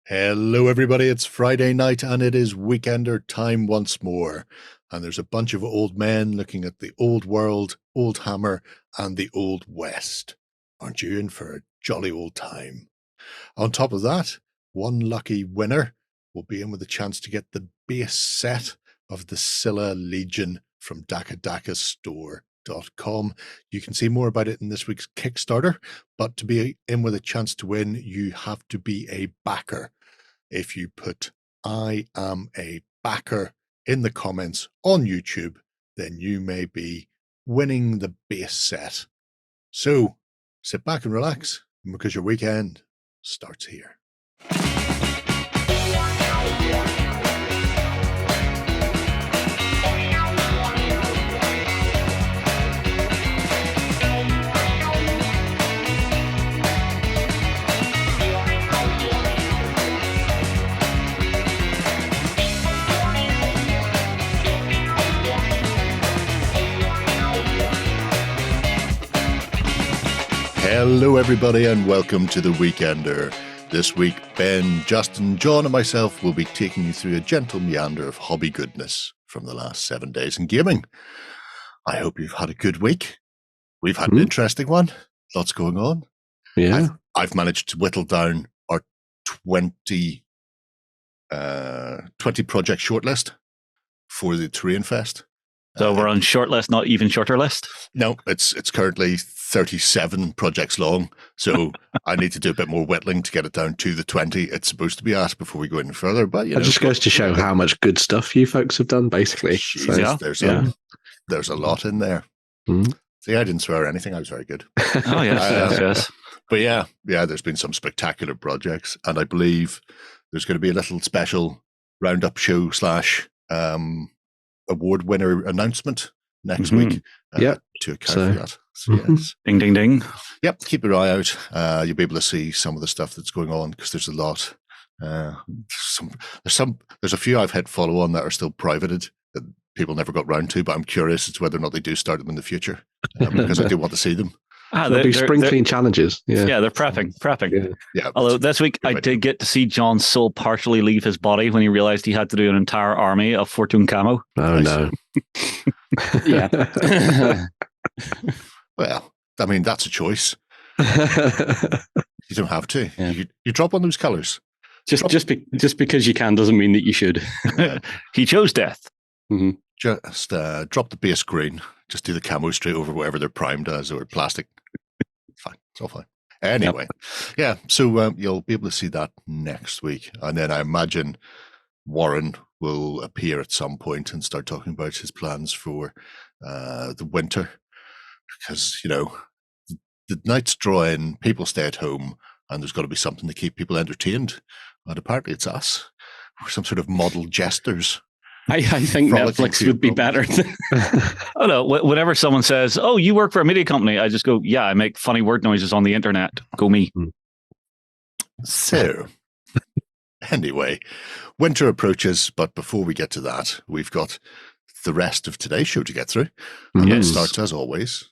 Hello everybody, it's Friday night and it is Weekender time once more. And there's a bunch of old men looking at the old world, Oldhammer and the Old West. Aren't you in for a jolly old time? On top of that, one lucky winner will be in with a chance to get the base set of the Scylla Legion from DakkaDakka.Store.com. You can see more about it in this week's Kickstarter, but to be in with a chance to win, you have to be a backer. If you put "I am a backer" in the comments on YouTube, then you may be winning the base set. So sit back and relax, because your weekend starts here. Hello everybody and welcome to the Weekender. This week Ben, Justin, John and myself will be taking you through a gentle meander of hobby goodness from the last 7 days in gaming. I hope you've had a good week. We've had an interesting one. Lots going on. Yeah. I've managed to whittle down our 20 project shortlist for the Terrain Fest. So we're on short list, not even shorter list? No, it's currently 37 projects long, so I need to do a bit more whittling to get it down to the 20 it's supposed to be at before we go any further. But it just goes to show how much good stuff you folks have done, basically. Jesus, there's a lot in there. See, I didn't swear anything. I was very good. Oh, yes, yes. But yeah, there's been some spectacular projects, and I believe there's going to be a little special roundup show / award winner announcement next week to account for that. So, yes. Ding, ding, ding. Yep, keep your eye out. You'll be able to see some of the stuff that's going on because there's a lot. There's a few I've hit follow on that are still privated that people never got round to, but I'm curious as to whether or not they do start them in the future because I do want to see them. There'll be spring clean challenges. Yeah, they're prepping. Yeah. Although this week I did get to see John's soul partially leave his body when he realized he had to do an entire army of Fortune camo. Oh, no. Yeah. Well, I mean, that's a choice. You don't have to. Yeah. You drop on those colors. Just because you can doesn't mean that you should. He chose death. Mm-hmm. Just drop the base green. Just do the camo straight over whatever they're primed as or plastic. Fine. It's all fine. Anyway, so you'll be able to see that next week. And then I imagine Warren will appear at some point and start talking about his plans for the winter. Because, the nights draw in, people stay at home, and there's got to be something to keep people entertained. And apparently it's us. We're some sort of model jesters. I think Netflix would be better. Oh, no. Whenever someone says, "Oh, you work for a media company," I just go, "Yeah, I make funny word noises on the internet. Go me." So, anyway, winter approaches, but before we get to that, we've got the rest of today's show to get through. And that starts, as always,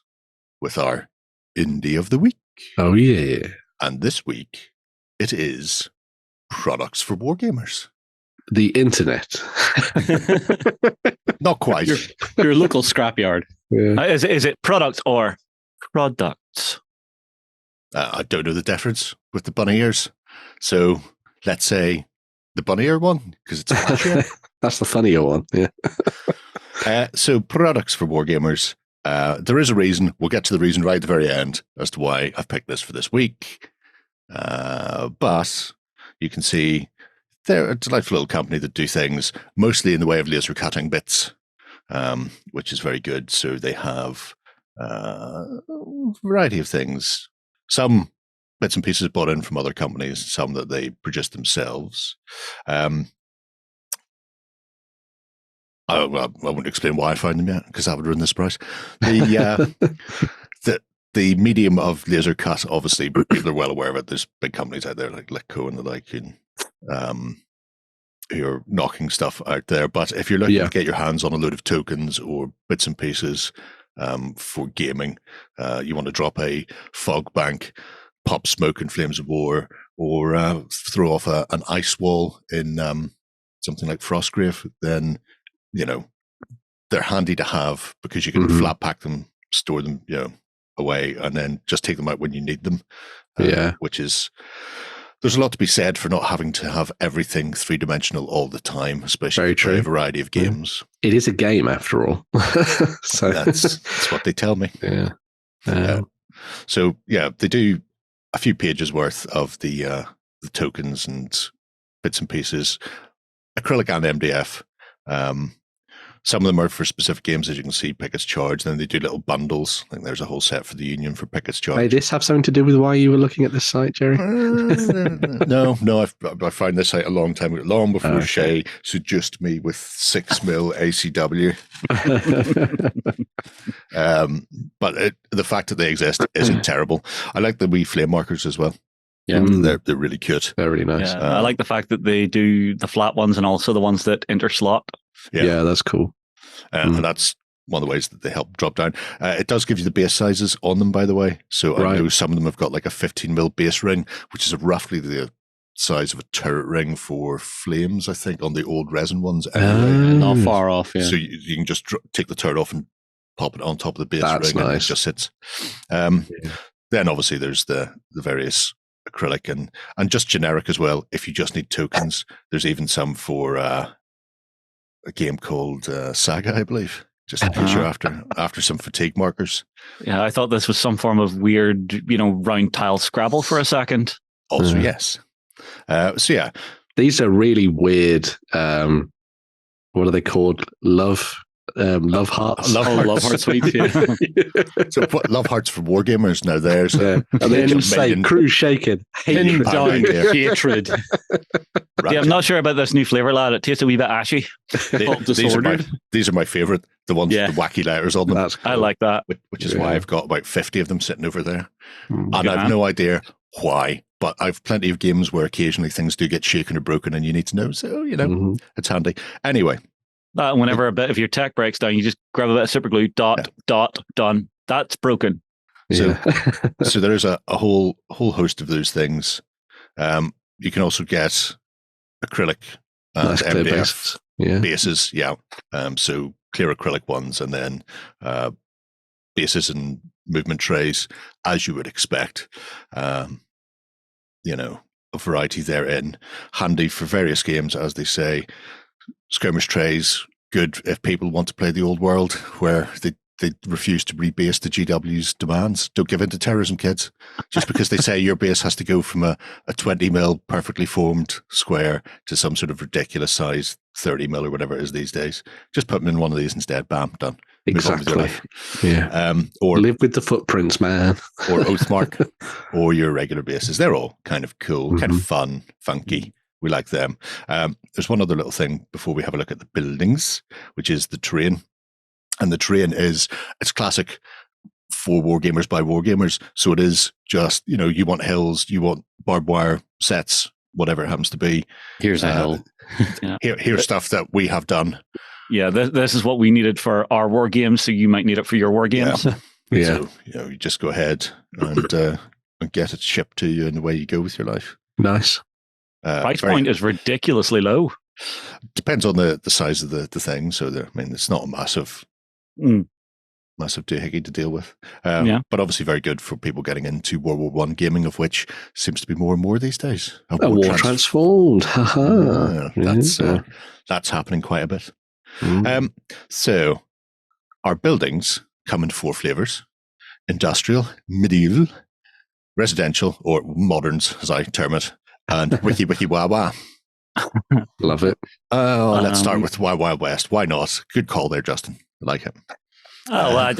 with our Indie of the Week. Oh, yeah. And this week, it is products for Wargamers. The internet. Not quite. Your local scrapyard. Yeah. Is it products or products? I don't know the difference with the bunny ears. So let's say the bunny ear one, because it's flashier. That's the funnier one, yeah. So products for Wargamers. There is a reason. We'll get to the reason right at the very end as to why I've picked this for this week. But you can see they're a delightful little company that do things mostly in the way of laser cutting bits, which is very good. So they have a variety of things. Some bits and pieces bought in from other companies, some that they produce themselves. I won't explain why I found them yet, because that would ruin the surprise. The medium of laser cut, obviously, people are well aware of it. There's big companies out there like Litco and the like, who are knocking stuff out there. But if you're looking to get your hands on a load of tokens or bits and pieces for gaming, you want to drop a fog bank, pop smoke and flames of war, or throw off an ice wall in something like Frostgrave, then, they're handy to have because you can flat pack them, store them, away, and then just take them out when you need them. Which is, there's a lot to be said for not having to have everything 3-dimensional all the time, especially for a variety of games. It is a game after all. So that's what they tell me. Yeah. So they do a few pages worth of the tokens and bits and pieces, acrylic and MDF. Some of them are for specific games, as you can see, Pickett's Charge. Then they do little bundles. I think there's a whole set for the Union for Pickett's Charge. May this have something to do with why you were looking at this site, Gerry? No. I found this site a long time ago, long before Shay seduced me with 6mm ACW. But the fact that they exist isn't terrible. I like the wee flame markers as well. Yeah, they're really cute. They're really nice. Yeah, I like the fact that they do the flat ones and also the ones that interslot. Yeah, that's cool. And that's one of the ways that they help drop down. It does give you the base sizes on them, by the way. So I know some of them have got like a 15mm base ring, which is roughly the size of a turret ring for flames, I think, on the old resin ones. Anyway. Not far off, yeah. So you can just take the turret off and pop it on top of the base that's ring, nice. and it just sits. Then obviously there's the various acrylic and just generic as well. If you just need tokens, there's even some for a game called Saga, I believe, just in case you're after some fatigue markers. Yeah, I thought this was some form of weird, round tile Scrabble for a second. Also, yes. So yeah, these are really weird. What are they called? Love hearts. Love heart sweets. Yeah. So put love hearts for wargamers now. There's and then say crew shaking, pin down hatred. Yeah, I'm not sure about this new flavor, lad. It tastes a wee bit ashy. These are my favorite. The ones with the wacky letters on them. That's cool. I like that. Which is why I've got about 50 of them sitting over there, and I've no idea why. But I've plenty of games where occasionally things do get shaken or broken, and you need to know. So it's handy. Anyway. Whenever a bit of your tech breaks down, you just grab a bit of super glue, dot, done. That's broken. So there is a whole host of those things. You can also get acrylic and MDF bases. Yeah. So clear acrylic ones, and then bases and movement trays, as you would expect. A variety therein. Handy for various games, as they say. Skirmish trays, good if people want to play the old world where they refuse to rebase the GW's demands. Don't give in to terrorism, kids. Just because they say your base has to go from a 20mm perfectly formed square to some sort of ridiculous size 30mm or whatever it is these days. Just put them in one of these instead. Bam, done. Exactly. Yeah. Or live with the footprints, man. Or Oathmark, or your regular bases. They're all kind of cool, kind of fun, funky. We like them. There's one other little thing before we have a look at the buildings, which is the terrain. And the terrain it's classic for wargamers by wargamers. So it is just, you want hills, you want barbed wire sets, whatever it happens to be. Here's a hill. Here's stuff that we have done. Yeah, this is what we needed for our war games, so you might need it for your war games. Yeah. So, you just go ahead and get it shipped to you, and away you go with your life. Nice. Price point is ridiculously low. Depends on the size of the thing. So it's not a massive doohickey to deal with. But obviously very good for people getting into World War I gaming, of which seems to be more and more these days. A war transformed. That's happening quite a bit. So our buildings come in 4 flavors: industrial, medieval, residential, or moderns, as I term it, and wiki wah wah. Love it. Let's start with Wild West. Why not? Good call there, Justin. I like it.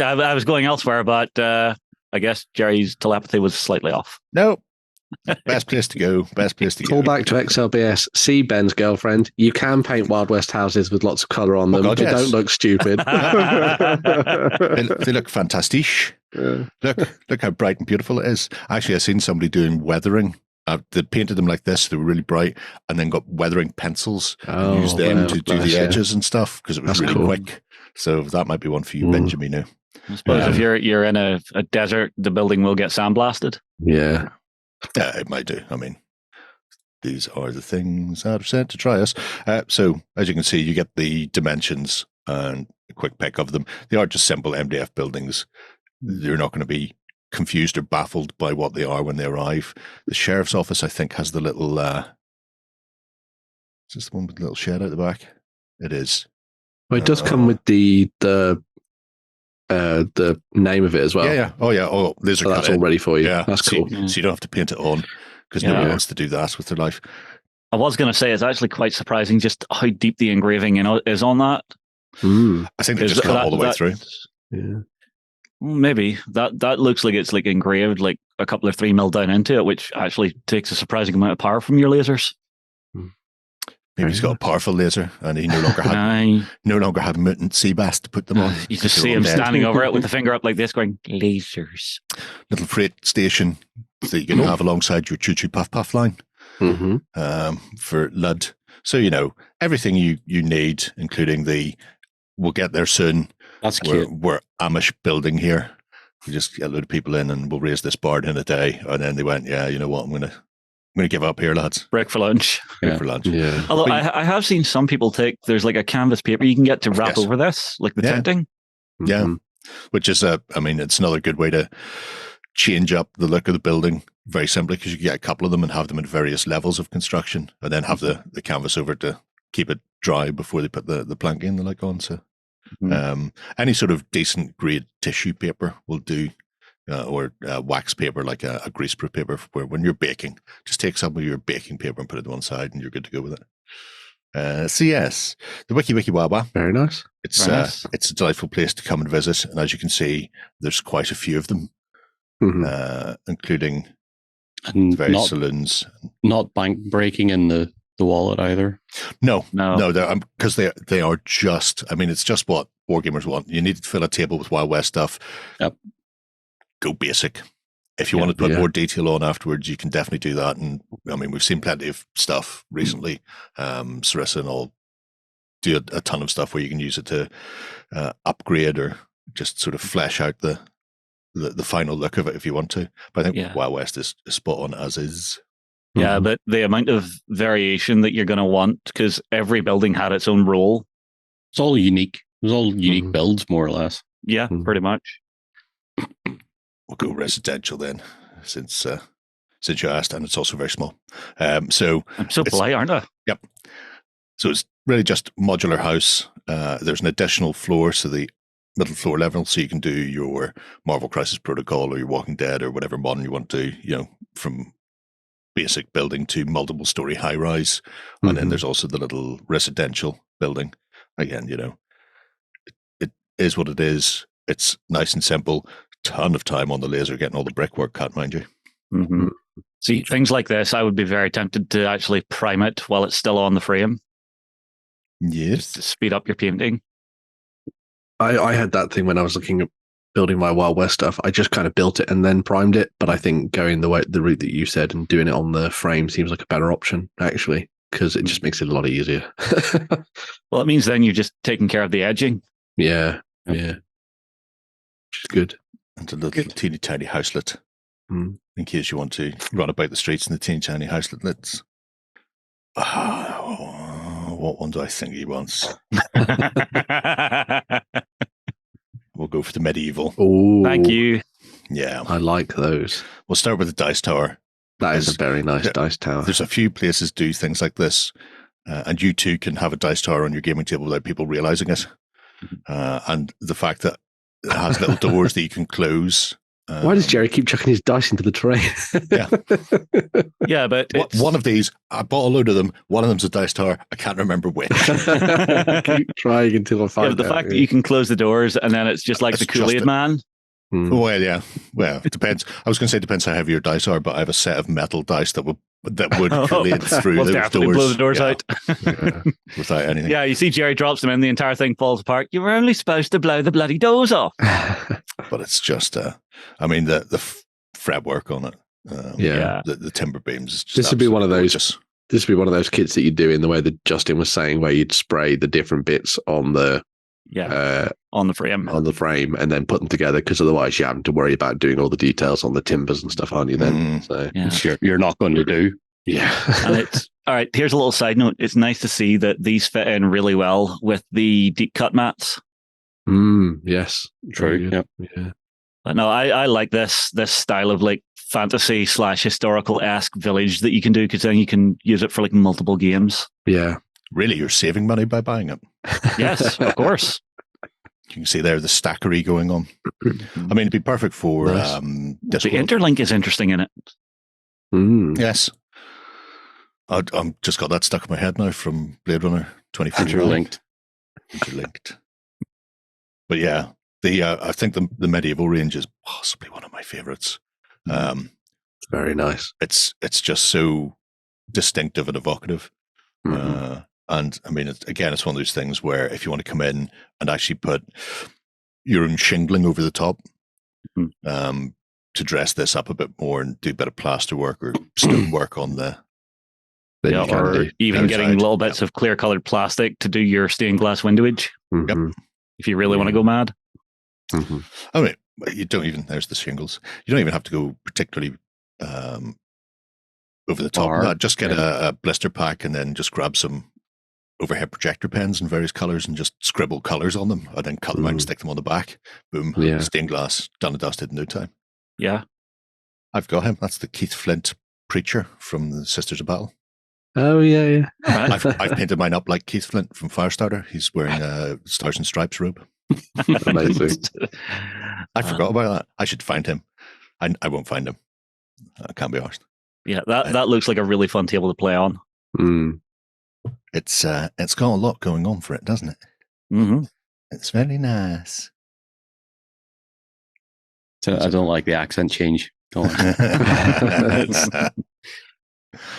I was going elsewhere, but I guess Gerry's telepathy was slightly off. No. Best place to go. Call back to XLBS. See Ben's girlfriend. You can paint Wild West houses with lots of colour on them. God, they don't look stupid. They look fantastic. Yeah. Look how bright and beautiful it is. Actually, I've seen somebody doing weathering. They painted them like this. They were really bright, and then got weathering pencils and used them to do the edges and stuff because it was really quick. So that might be one for you, Benjamin. I suppose if you're in a desert, the building will get sandblasted. Yeah. Yeah, it might do. I mean, these are the things that are sent to try us. So as you can see, you get the dimensions and a quick pick of them. They are just simple MDF buildings. You're not going to be confused or baffled by what they are when they arrive. The sheriff's office, I think, has the little... is this the one with the little shed out the back? It is. Well, it does come with the name of it as well. Yeah. Oh, laser So cut that's in. all ready for you. Yeah, That's cool. So you don't have to paint it on because nobody wants to do that with their life. I was going to say it's actually quite surprising just how deep the engraving is on that. I think they just cut all the way through. Yeah. Maybe that looks like it's like engraved like a couple of 3 mil down into it, which actually takes a surprising amount of power from your lasers. Maybe he's got a powerful laser and he no longer had mutant sea bass to put them on. You just see him standing over it with the finger up like this going, lasers. Little freight station that you can have alongside your choo-choo puff-puff line for Lud. So, everything you need, including we'll get there soon. That's cute. We're Amish building here. We just get a load of people in and we'll raise this barn in a day. And then they went, yeah, you know what, I'm going to give up here, lads. Break for lunch. Break for lunch. Yeah. Although I have seen some people there's like a canvas paper you can get to wrap over this, like the tinting. Yeah. Which is, it's another good way to change up the look of the building very simply because you can get a couple of them and have them at various levels of construction and then have the canvas over to keep it dry before they put the planking and the like on. So any sort of decent grade tissue paper will do. Or wax paper, like a greaseproof paper, where when you're baking, just take some of your baking paper and put it to one side, and you're good to go with it. So yes, the Wiki Wawa. Very nice. It's a delightful place to come and visit, and as you can see, there's quite a few of them, including various saloons. Not bank breaking in the wallet either. No, because they are just. It's just what wargamers want. You need to fill a table with Wild West stuff. Yep. Go basic. If you want to put more detail on afterwards, you can definitely do that. And we've seen plenty of stuff recently. Sarissa and all do a ton of stuff where you can use it to upgrade or just sort of flesh out the final look of it if you want to. But I think Wild West is spot on as is. Yeah, but the amount of variation that you're going to want, because every building had its own role. It's all unique. It was all unique builds, more or less. Yeah, pretty much. We'll go residential then, since you asked, and it's also very small. So I'm so polite, aren't I? Yep. So it's really just modular house. There's an additional floor, so the middle floor level, so you can do your Marvel Crisis Protocol or your Walking Dead or whatever modern you want to do. From basic building to multiple story high rise, and then there's also the little residential building. Again, it is what it is. It's nice and simple. Ton of time on the laser getting all the brickwork cut, mind you. See, things like this, I would be very tempted to actually prime it while it's still on the frame. Yes. Just to speed up your painting. I had that thing when I was looking at building my Wild West stuff. I just kind of built it and then primed it. But I think going the route that you said and doing it on the frame seems like a better option, actually, because it just makes it a lot easier. Well, it means then you're just taking care of the edging. Yeah. Which is good. And a little teeny tiny houselet in case you want to run about the streets in the teeny tiny houselet. What one do I think he wants? We'll go for the medieval. Oh, thank you. Yeah, I like those. We'll start with the dice tower. That is a very nice dice tower. There's a few places do things like this, and you too can have a dice tower on your gaming table without people realizing it. And the fact that it has little doors that you can close. Why does Gerry keep chucking his dice into the tray? Yeah, but one of these, I bought a load of them. One of them's a dice tower. I can't remember which. Keep trying until I find out. The fact that you can close the doors and then it's just like the Kool-Aid man. Well, yeah. Well, it depends. I was going to say it depends how heavy your dice are, but I have a set of metal dice that would collide through those definitely doors. Blow the doors out. Without anything. Yeah, you see Gerry drops them in, the entire thing falls apart. You were only supposed to blow the bloody doors off. But it's just, the fretwork on it. The timber beams. Is just this would be one of those. Gorgeous. This would be one of those kits that you do in the way that Justin was saying, where you'd spray the different bits on the on the frame, and then put them together, because otherwise you're having to worry about doing all the details on the timbers and stuff, aren't you? Then, Which you're not going to do. Yeah. And it's all right. Here's a little side note. It's nice to see that these fit in really well with the deep cut mats. Yes. True. Yep. Yeah. But no, I like this style of like fantasy / historical-esque village that you can do, because then you can use it for like multiple games. Yeah. Really, you're saving money by buying it. Yes, of course. You can see there the stackery going on. I mean, it'd be perfect for Nice. this The world. interlink is interesting in it. Yes. I'm just got that stuck in my head now from Blade Runner 2049. Interlinked. Interlinked. But yeah, I think the medieval range is possibly one of my favorites. Very nice. It's just so distinctive and evocative. And I mean, it's one of those things where if you want to come in and actually put your own shingling over the top, to dress this up a bit more and do a bit of plaster work or stone work on the. Then you can Or do. even outside. getting little bits of clear colored plastic to do your stained glass windowage, Mhm. if you really want to go mad. Mhm. I mean, you don't even. There's the shingles. You don't even have to go particularly over the top of that. Just get a blister pack and then just grab some overhead projector pens in various colors and just scribble colors on them, and then cut them out and stick them on the back. Boom. Yeah. Stained glass, done and dusted in no time. Yeah. I've got him. That's the Keith Flint preacher from the Sisters of Battle. Oh yeah. I've painted mine up like Keith Flint from Firestarter. He's wearing a Stars and Stripes robe. Amazing. I forgot about that. I should find him. I won't find him. I can't be arsed. Yeah, that looks like a really fun table to play on. It's got a lot going on for it, doesn't it? Mm-hmm. It's very nice. So I don't like the accent change. Don't like it.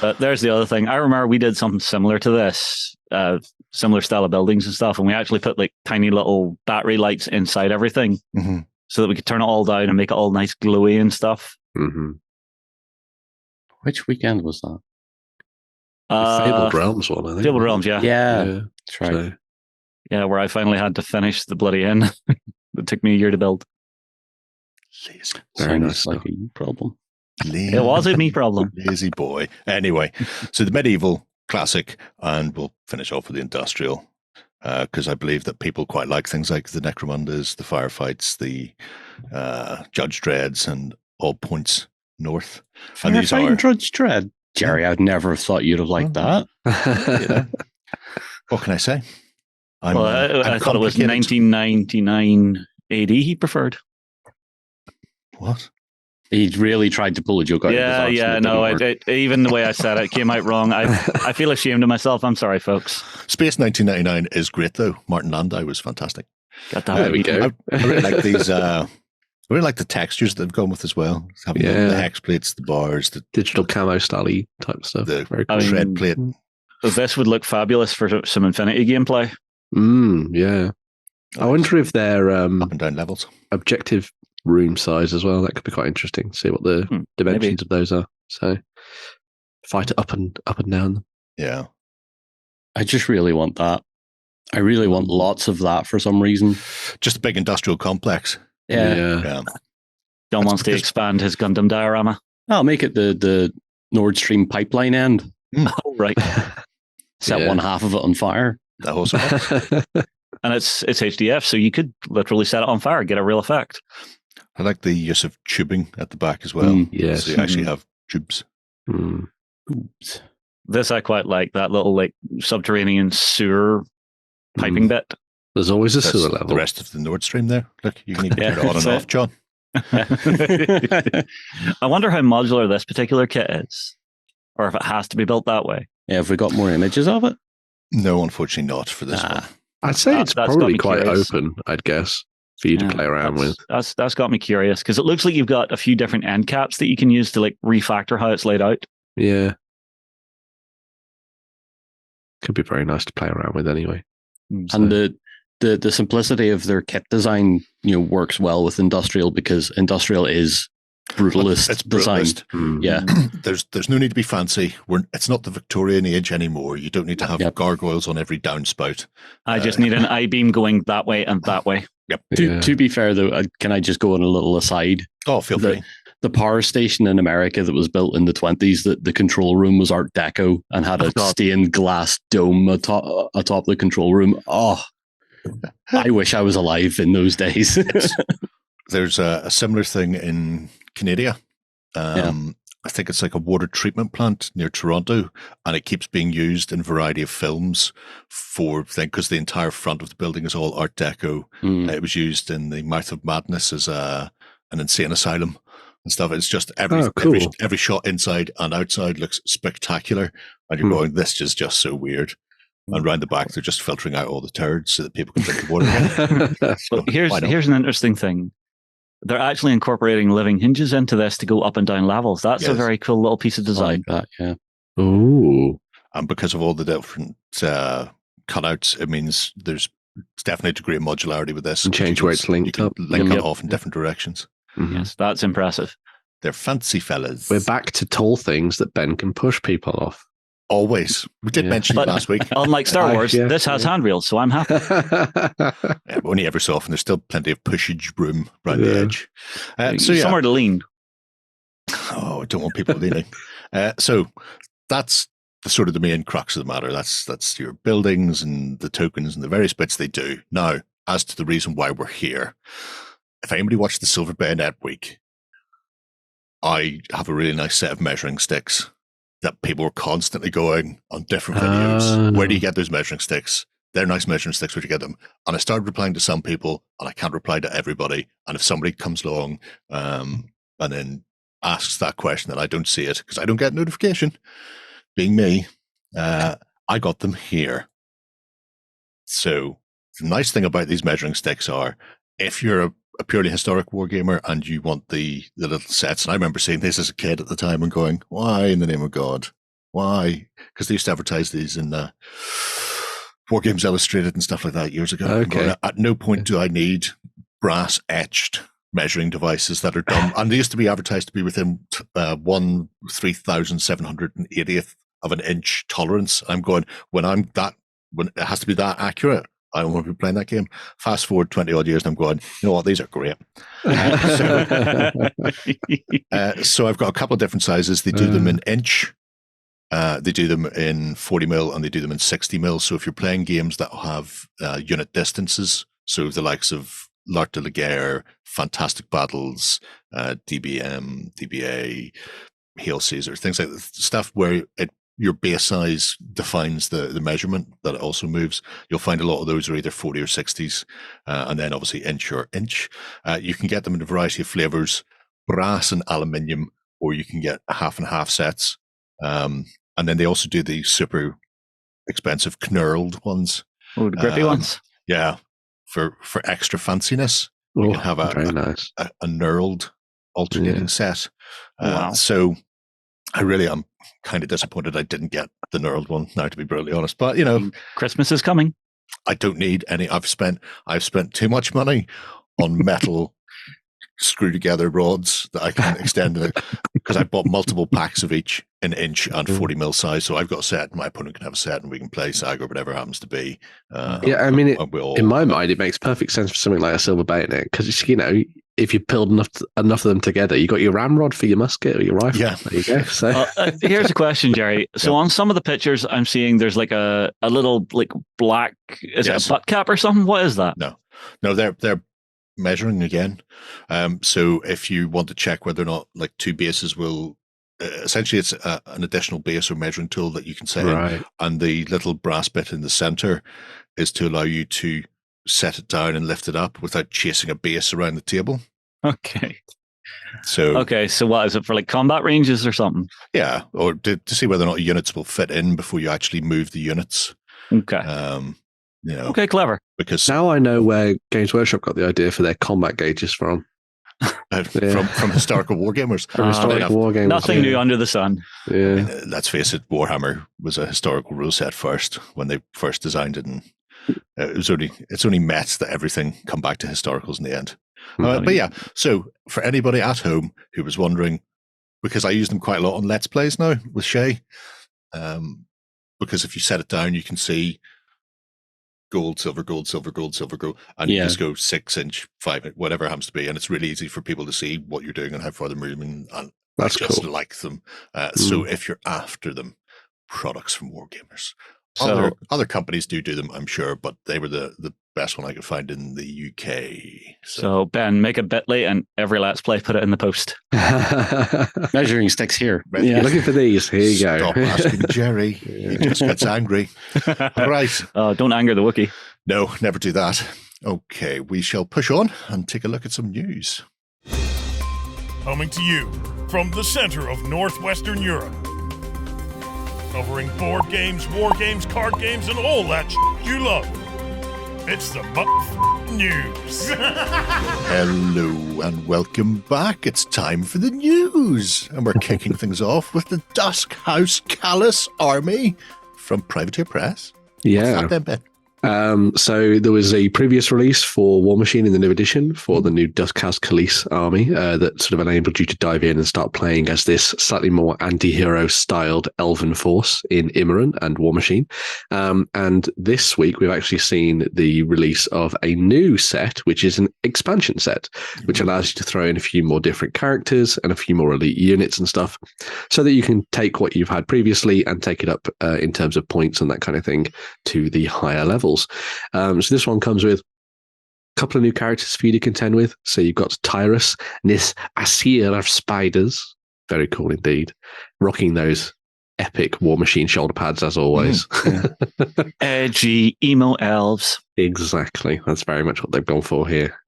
But there's the other thing. I remember we did something similar to this, similar style of buildings and stuff, and we actually put like tiny little battery lights inside everything, so that we could turn it all down and make it all nice glowy and stuff. Which weekend was that? Fabled Realms one, I think. Fabled Realms, yeah. That's right. So, Yeah, where I finally had to finish the bloody inn. It took me a year to build. Lazy. very Sounds nice like stuff. a you problem. It was a me problem. Lazy boy. Anyway, so the medieval classic, and we'll finish off with the industrial, because I believe that people quite like things like the Necromundas, the Firefights, the Judge Dreads, and All Points North. And these Firefight are and Judge Dredd. Jerry, I'd never have thought you'd have liked that. you know, what can I say? I'm I thought it was complicated. 1999 AD he preferred. What? He really tried to pull a joke out of his arse and it No, didn't work. even the way I said it came out wrong. I feel ashamed of myself. I'm sorry, folks. Space 1999 is great, though. Martin Landau was fantastic. Got that. There we go. I really like these. I really like the textures that they've gone with as well. Having the hex plates, the bars, the Digital camo style type stuff. The- Very I cool. mean, tread plate. This would look fabulous for some Infinity gameplay. Yeah. I wonder if they're up and down levels. objective room size as well. That could be quite interesting. See what the dimensions of those are. So fight it up and down. Yeah. I just really want that. I really want lots of that for some reason. Just a big industrial complex. Yeah. Yeah. John wants to because- expand his Gundam diorama. I'll make it the Nord Stream pipeline end. Oh, right. Set Yeah. one half of it on fire. That also works. And it's HDF, so you could literally set it on fire, get a real effect. I like the use of tubing at the back as well. Yes. So you actually have tubes. Oops. This I quite like, that little like subterranean sewer piping bit. There's always a That's sewer level. the rest of the Nord Stream there. Look, you can even Yeah, turn it on and that's off, it. John. I wonder how modular this particular kit is, or if it has to be built that way. Yeah, have we got more images of it? No, unfortunately not for this one. I'd say That- it's that's got probably me quite curious. open, I'd guess, for you to Yeah, play around with. That's got me curious, because it looks like you've got a few different end caps that you can use to like refactor how it's laid out. Yeah. Could be very nice to play around with anyway. And the simplicity of their kit design, works well with industrial because industrial is brutalist It's design. brutalist. Yeah. There's no need to be fancy. It's not the Victorian age anymore. You don't need to have Yep. gargoyles on every downspout. I just need an I-beam going that way and that way. Yep. Yeah. To be fair, though, can I just go on a little aside? Oh, feel free. the power station in America that was built in the 1920s, that the control room was Art Deco and had a stained glass dome atop the control room. Oh, I wish I was alive in those days. There's a similar thing in Canada. I think it's like a water treatment plant near Toronto, and it keeps being used in a variety of films for things, because the entire front of the building is all Art Deco. It was used in The Mouth of Madness as an insane asylum and stuff. It's just every shot inside and outside looks spectacular, and you're going, this is just so weird. And round the back, they're just filtering out all the turds so that people can drink the water. So here's an interesting thing. They're actually incorporating living hinges into this to go up and down levels. That's a very cool little piece of design. I like that, yeah. Ooh. And because of all the different cutouts, it means there's definitely a degree of modularity with this. And change where it's linked up. Link it off in different directions. Mm-hmm. Yes, that's impressive. They're fancy fellas. We're back to tall things that Ben can push people off. Always. We did mention it last week. Unlike Star Wars, this has handrails, so I'm happy. But only every so often. There's still plenty of pushage room around the edge. Somewhere to lean. Oh, I don't want people leaning. So that's the sort of the main crux of the matter. That's your buildings and the tokens and the various bits they do. Now, as to the reason why we're here, if anybody watched the Silver Bayonet week, I have a really nice set of measuring sticks that people were constantly going on different videos. Where do you get those measuring sticks? They're nice measuring sticks. Where do you get them? And I started replying to some people, and I can't reply to everybody. And if somebody comes along and then asks that question, and I don't see it because I don't get notification, being me, I got them here. So the nice thing about these measuring sticks are, if you're a purely historic wargamer and you want the little sets, and I remember seeing this as a kid at the time and going, why in the name of God? Why? Because they used to advertise these in Wargames Illustrated and stuff like that years ago. Okay. At no point do I need brass etched measuring devices that are dumb. And they used to be advertised to be within 1/3780th of an inch tolerance. I'm going, when it has to be that accurate, I don't want to be playing that game. Fast forward 20 odd years and I'm going, you know what, these are great. So I've got a couple of different sizes. They do them in inch, they do them in 40mm, and they do them in 60mm. So if you're playing games that have unit distances, so the likes of L'Art de la Guerre, Fantastic Battles, DBM, DBA, Hail Caesar, things like that, stuff where your base size defines the measurement that it also moves. You'll find a lot of those are either 40 or 60s, and then obviously inch or inch. You can get them in a variety of flavors, brass and aluminium, or you can get half and half sets. And then they also do the super expensive knurled ones. Oh, the grippy ones? Yeah, for extra fanciness. You can have a knurled alternating set. Wow. So I really am kind of disappointed I didn't get the knurled one, now, to be brutally honest. But, you know, Christmas is coming. I don't need any. I've spent too much money on metal screw together rods that I can extend it, because I bought multiple packs of each in inch and 40mm size. So I've got a set, my opponent can have a set, and we can play SAG or whatever happens to be. I mean, in my mind, it makes perfect sense for something like a Silver Bayonet, because, you know, if you build enough of them together, you got your ramrod for your musket or your rifle. Yeah. There you go. So here's a question, Gerry. So on some of the pictures I'm seeing, there's like a little like black, is it a butt cap or something? What is that? No, they're measuring again. So if you want to check whether or not like two bases will, essentially it's an additional base or measuring tool that you can set in, and the little brass bit in the center is to allow you to set it down and lift it up without chasing a base around the table. Okay. So what is it for, like combat ranges or something? Yeah, or to see whether or not units will fit in before you actually move the units. Okay. You know, okay, clever. Because now I know where Games Workshop got the idea for their combat gauges from. From historical wargamers. Wargamers. Nothing new under the sun. Yeah. I mean, let's face it, Warhammer was a historical rule set first when they first designed it, and it's only met that everything come back to historicals in the end. But yeah, so for anybody at home who was wondering, because I use them quite a lot on Let's Plays now with Shay, because if you set it down, you can see gold, silver, gold, silver, gold, silver, gold, and you just go 6 inch, 5 inch, whatever it happens to be, and it's really easy for people to see what you're doing and how far they're moving. And That's I just cool. like them. So if you're after them, products from Wargamers. So Other companies do them, I'm sure, but they were the best one I could find in the UK. So Ben, make a Bitly and every Let's Play put it in the post. Measuring sticks here. You're looking for these. Here you go. Stop asking Gerry. He just gets angry. Right. Don't anger the Wookiee. No, never do that. Okay, we shall push on and take a look at some news. Coming to you from the center of Northwestern Europe. Covering board games, war games, card games, and all that you love. It's the news. Hello and welcome back. It's time for the news. And we're kicking things off with the Dusk House Kallyss Army from Privateer Press. Yeah. What's that then, Ben? So there was a previous release for Warmachine in the new edition for the new Dusk House Kallyss army that sort of enabled you to dive in and start playing as this slightly more anti-hero styled elven force in Immerun and Warmachine. And this week we've actually seen the release of a new set, which is an expansion set, which allows you to throw in a few more different characters and a few more elite units and stuff, so that you can take what you've had previously and take it up in terms of points and that kind of thing to the higher levels. So this one comes with a couple of new characters for you to contend with. So you've got Tyrus, this Satyr of spiders. Very cool indeed. Rocking those epic Warmachine shoulder pads as always. Edgy emo elves. Exactly. That's very much what they've gone for here.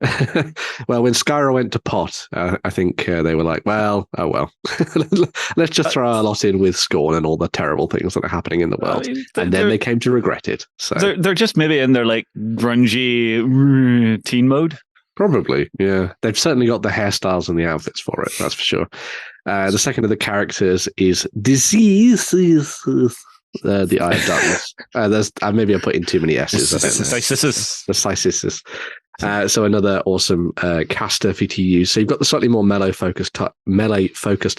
Well, when Skyra went to pot, I think they were like, well. Let's just throw our lot in with Scorn and all the terrible things that are happening in the world. And then they came to regret it. So they're just maybe in their like grungy teen mode. Probably. Yeah. They've certainly got the hairstyles and the outfits for it, that's for sure. The second of the characters is Disease. The Eye of Darkness. Maybe I put in too many S's. The Sysisis. So another awesome caster for you to use. So you've got the slightly more melee-focused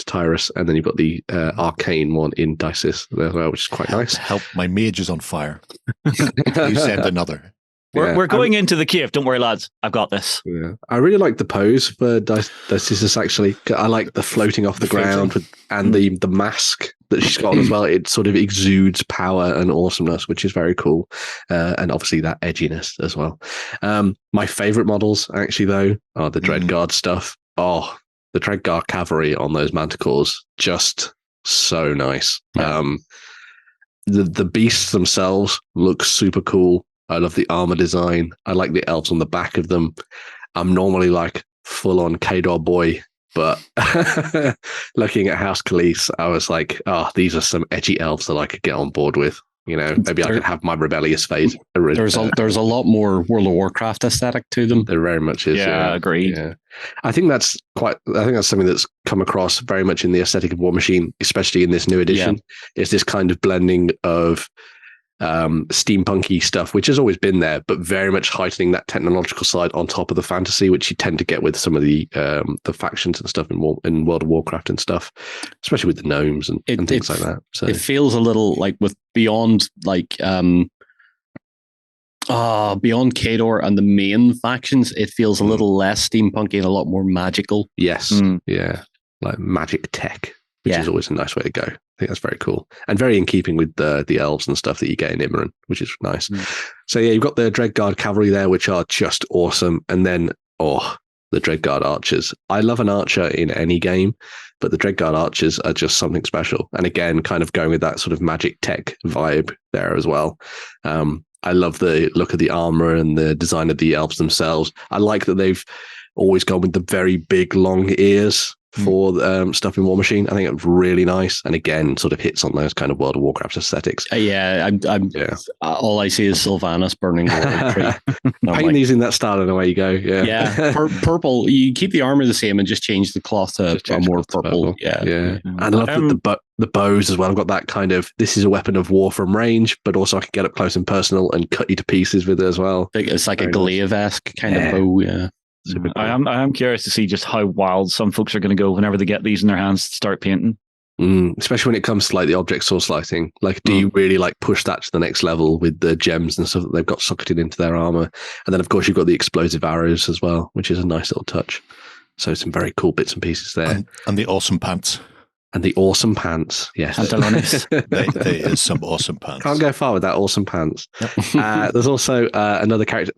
Tyrus, and then you've got the arcane one in Dices, which is quite nice. Help, my mage is on fire. Please send another. We're going into the cave. Don't worry, lads. I've got this. Yeah. I really like the pose for Dices, actually. I like the floating off the ground and the mask that she's got on as well. It sort of exudes power and awesomeness, which is very cool. And obviously that edginess as well. My favorite models, actually, though, are the Dreadguard stuff. Oh, the Dreadguard cavalry on those manticores, just so nice. Yeah. The beasts themselves look super cool. I love the armor design. I like the elves on the back of them. I'm normally like full-on Kador boy, but looking at House Kallyss, I was like, oh, these are some edgy elves that I could get on board with. You know, maybe I could have my rebellious phase. There's a lot more World of Warcraft aesthetic to them. There very much is. Yeah, agreed. Yeah. I think that's something that's come across very much in the aesthetic of Warmachine, especially in this new edition. Yeah. Is this kind of blending of steampunky stuff, which has always been there, but very much heightening that technological side on top of the fantasy, which you tend to get with some of the factions and stuff in World of Warcraft and stuff, especially with the gnomes and things like that. So it feels a little like with beyond Kador and the main factions, it feels a little less steampunky and a lot more magical. Yes, yeah, like magic tech, which is always a nice way to go. I think that's very cool and very in keeping with the elves and stuff that you get in Immerun, which is nice. So yeah, you've got the Dreadguard cavalry there, which are just awesome. And then, the Dreadguard archers. I love an archer in any game, but the Dreadguard archers are just something special. And again, kind of going with that sort of magic tech vibe there as well. I love the look of the armor and the design of the elves themselves. I like that they've always gone with the very big, long ears for stuff in Warmachine. I think it's really nice, and again, sort of hits on those kind of World of Warcraft aesthetics. All I see is Sylvanas burning glory tree. Paint these in that style, and away you go. Yeah, purple. You keep the armor the same and just change the cloth to a more purple. Yeah. And I love the bows as well. I've got that kind of, this is a weapon of war from range, but also I can get up close and personal and cut you to pieces with it as well. It's like very a glaive-esque kind of bow. Yeah. I am curious to see just how wild some folks are going to go whenever they get these in their hands to start painting. Especially when it comes to like the object source lighting. Like, do you really like push that to the next level with the gems and stuff that they've got socketed into their armor? And then, of course, you've got the explosive arrows as well, which is a nice little touch. So some very cool bits and pieces there. And the awesome pants. And the awesome pants, yes. There is some awesome pants. Can't go far with that awesome pants. There's also another character.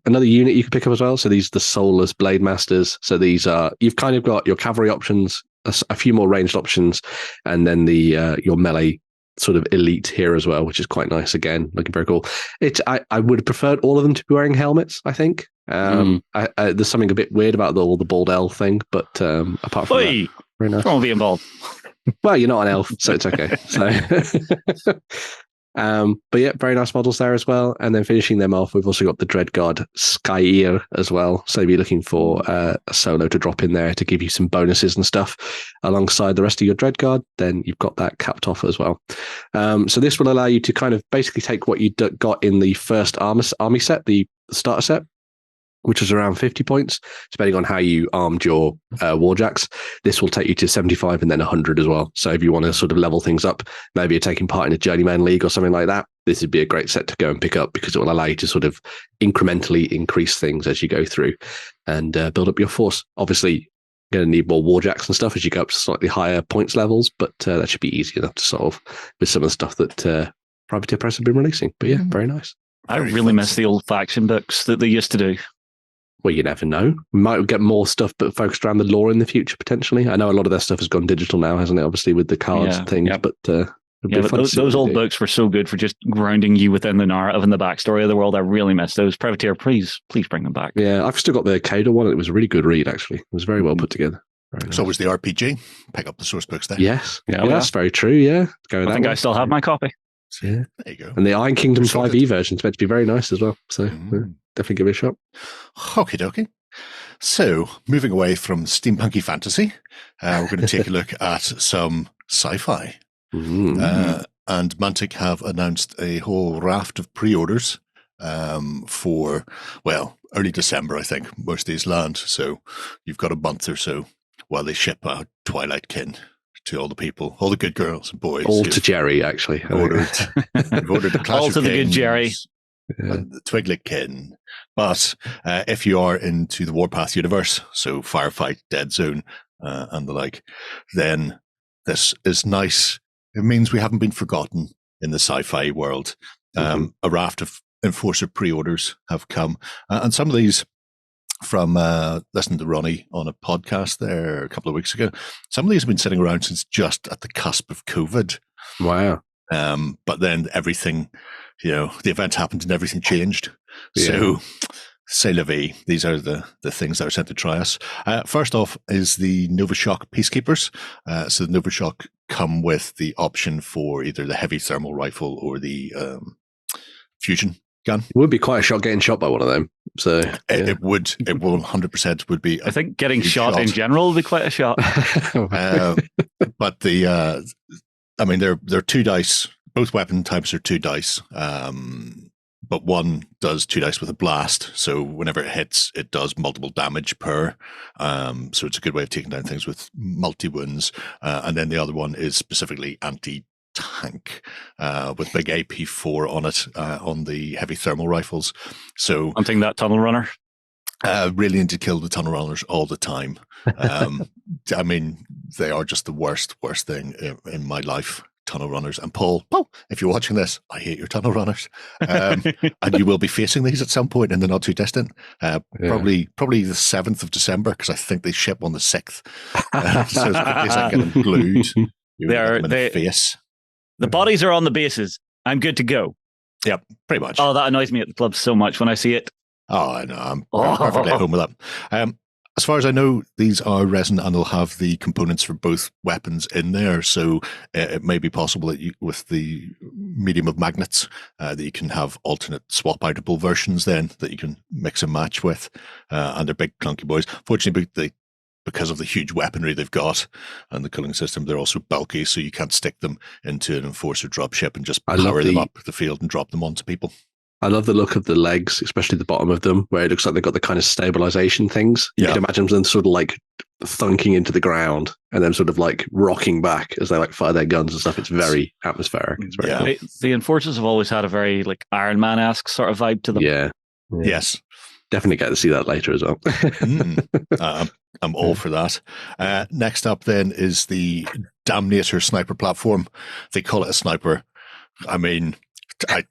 Another unit you can pick up as well. So these are the Soulless Blade Masters. So these are, you've kind of got your cavalry options, a few more ranged options, and then the your melee sort of elite here as well, which is quite nice. Again, looking very cool. I would have preferred all of them to be wearing helmets, I think. There's something a bit weird about all the bald elf thing, but apart from that, very nice. Won't be involved. Well, you're not an elf, so it's okay. But yeah, very nice models there as well. And then finishing them off, we've also got the Dreadguard Satyr as well. So if you're looking for a solo to drop in there to give you some bonuses and stuff alongside the rest of your Dreadguard, then you've got that capped off as well. So this will allow you to kind of basically take what you got in the first army set, the starter set, which was around 50 points, depending on how you armed your warjacks. This will take you to 75 and then 100 as well. So if you want to sort of level things up, maybe you're taking part in a journeyman league or something like that, this would be a great set to go and pick up because it will allow you to sort of incrementally increase things as you go through and build up your force. Obviously, you're going to need more warjacks and stuff as you go up to slightly higher points levels, but that should be easy enough to solve with some of the stuff that Privateer Press have been releasing. But yeah, very nice. I really miss the old faction books that they used to do. Well, you never know. We might get more stuff but focused around the lore in the future, potentially. I know a lot of their stuff has gone digital now, hasn't it? Obviously, with the cards and things. But those old books were so good for just grounding you within the narrative and the backstory of the world. I really miss those. Privateer, please bring them back. Yeah, I've still got the Cada one. It was a really good read, actually. It was very well put together. Nice. So was the RPG. Pick up the source books there. Yes. Yeah, that's very true. Yeah. I think I still have my copy. Yeah. There you go. And the Iron Kingdom 5e version is meant to be very nice as well. So definitely give it a shot. Okie dokie. So, moving away from steampunky fantasy, we're going to take a look at some sci-fi. And Mantic have announced a whole raft of pre-orders for, early December, I think, most of these land. So, you've got a month or so while they ship a Twilight Kin to all the people, all the good girls and boys. All to Gerry, actually. You've ordered the Clash all of to the Kings, good Gerry. the Twiglet Kin. But if you are into the Warpath universe, so Firefight, Dead Zone, and the like, then this is nice. It means we haven't been forgotten in the sci-fi world. A raft of Enforcer pre-orders have come. And some of these from listening to Ronnie on a podcast there a couple of weeks ago, some of these have been sitting around since just at the cusp of COVID. Wow. But then everything, the event happened and everything changed. Yeah. So, c'est la vie. These are the things that are sent to try us. First off is the Novashock Peacekeepers. So the Novashock come with the option for either the heavy thermal rifle or the fusion gun. It would be quite a shock getting shot by one of them. So it will 100% would be. I think getting shot in general would be quite a shot. But they're 2 dice. Both weapon types are 2 dice. But one does 2 dice with a blast. So whenever it hits, it does multiple damage per. So it's a good way of taking down things with multi-wounds. And then the other one is specifically anti-tank with big AP4 on it on the heavy thermal rifles. So hunting that tunnel runner. Really need to kill the tunnel runners all the time. They are just the worst thing in my life. Tunnel runners. And Paul, if you're watching this, I hate your tunnel runners. And you will be facing these at some point in the not too distant. Probably the 7th of December, because I think they ship on the 6th. So as quickly as I get them glued, the face. The bodies are on the bases. I'm good to go. Yep, pretty much. Oh, that annoys me at the club so much when I see it. Oh, I know. I'm perfectly at home with that. As far as I know, these are resin and they'll have the components for both weapons in there. So it may be possible that with the medium of magnets, that you can have alternate swap-outable versions then that you can mix and match with. And they're big, clunky boys. Fortunately, because of the huge weaponry they've got and the cooling system, they're also bulky, so you can't stick them into an Enforcer dropship and just power them up the field and drop them onto people. I love the look of the legs, especially the bottom of them, where it looks like they've got the kind of stabilization things. You can imagine them sort of like thunking into the ground and then sort of like rocking back as they like fire their guns and stuff. It's very atmospheric. It's very cool. The Enforcers have always had a very like Iron Man-esque sort of vibe to them. Yeah. Yes. Definitely get to see that later as well. I'm all for that. Next up then is the Damnator sniper platform. They call it a sniper. I mean,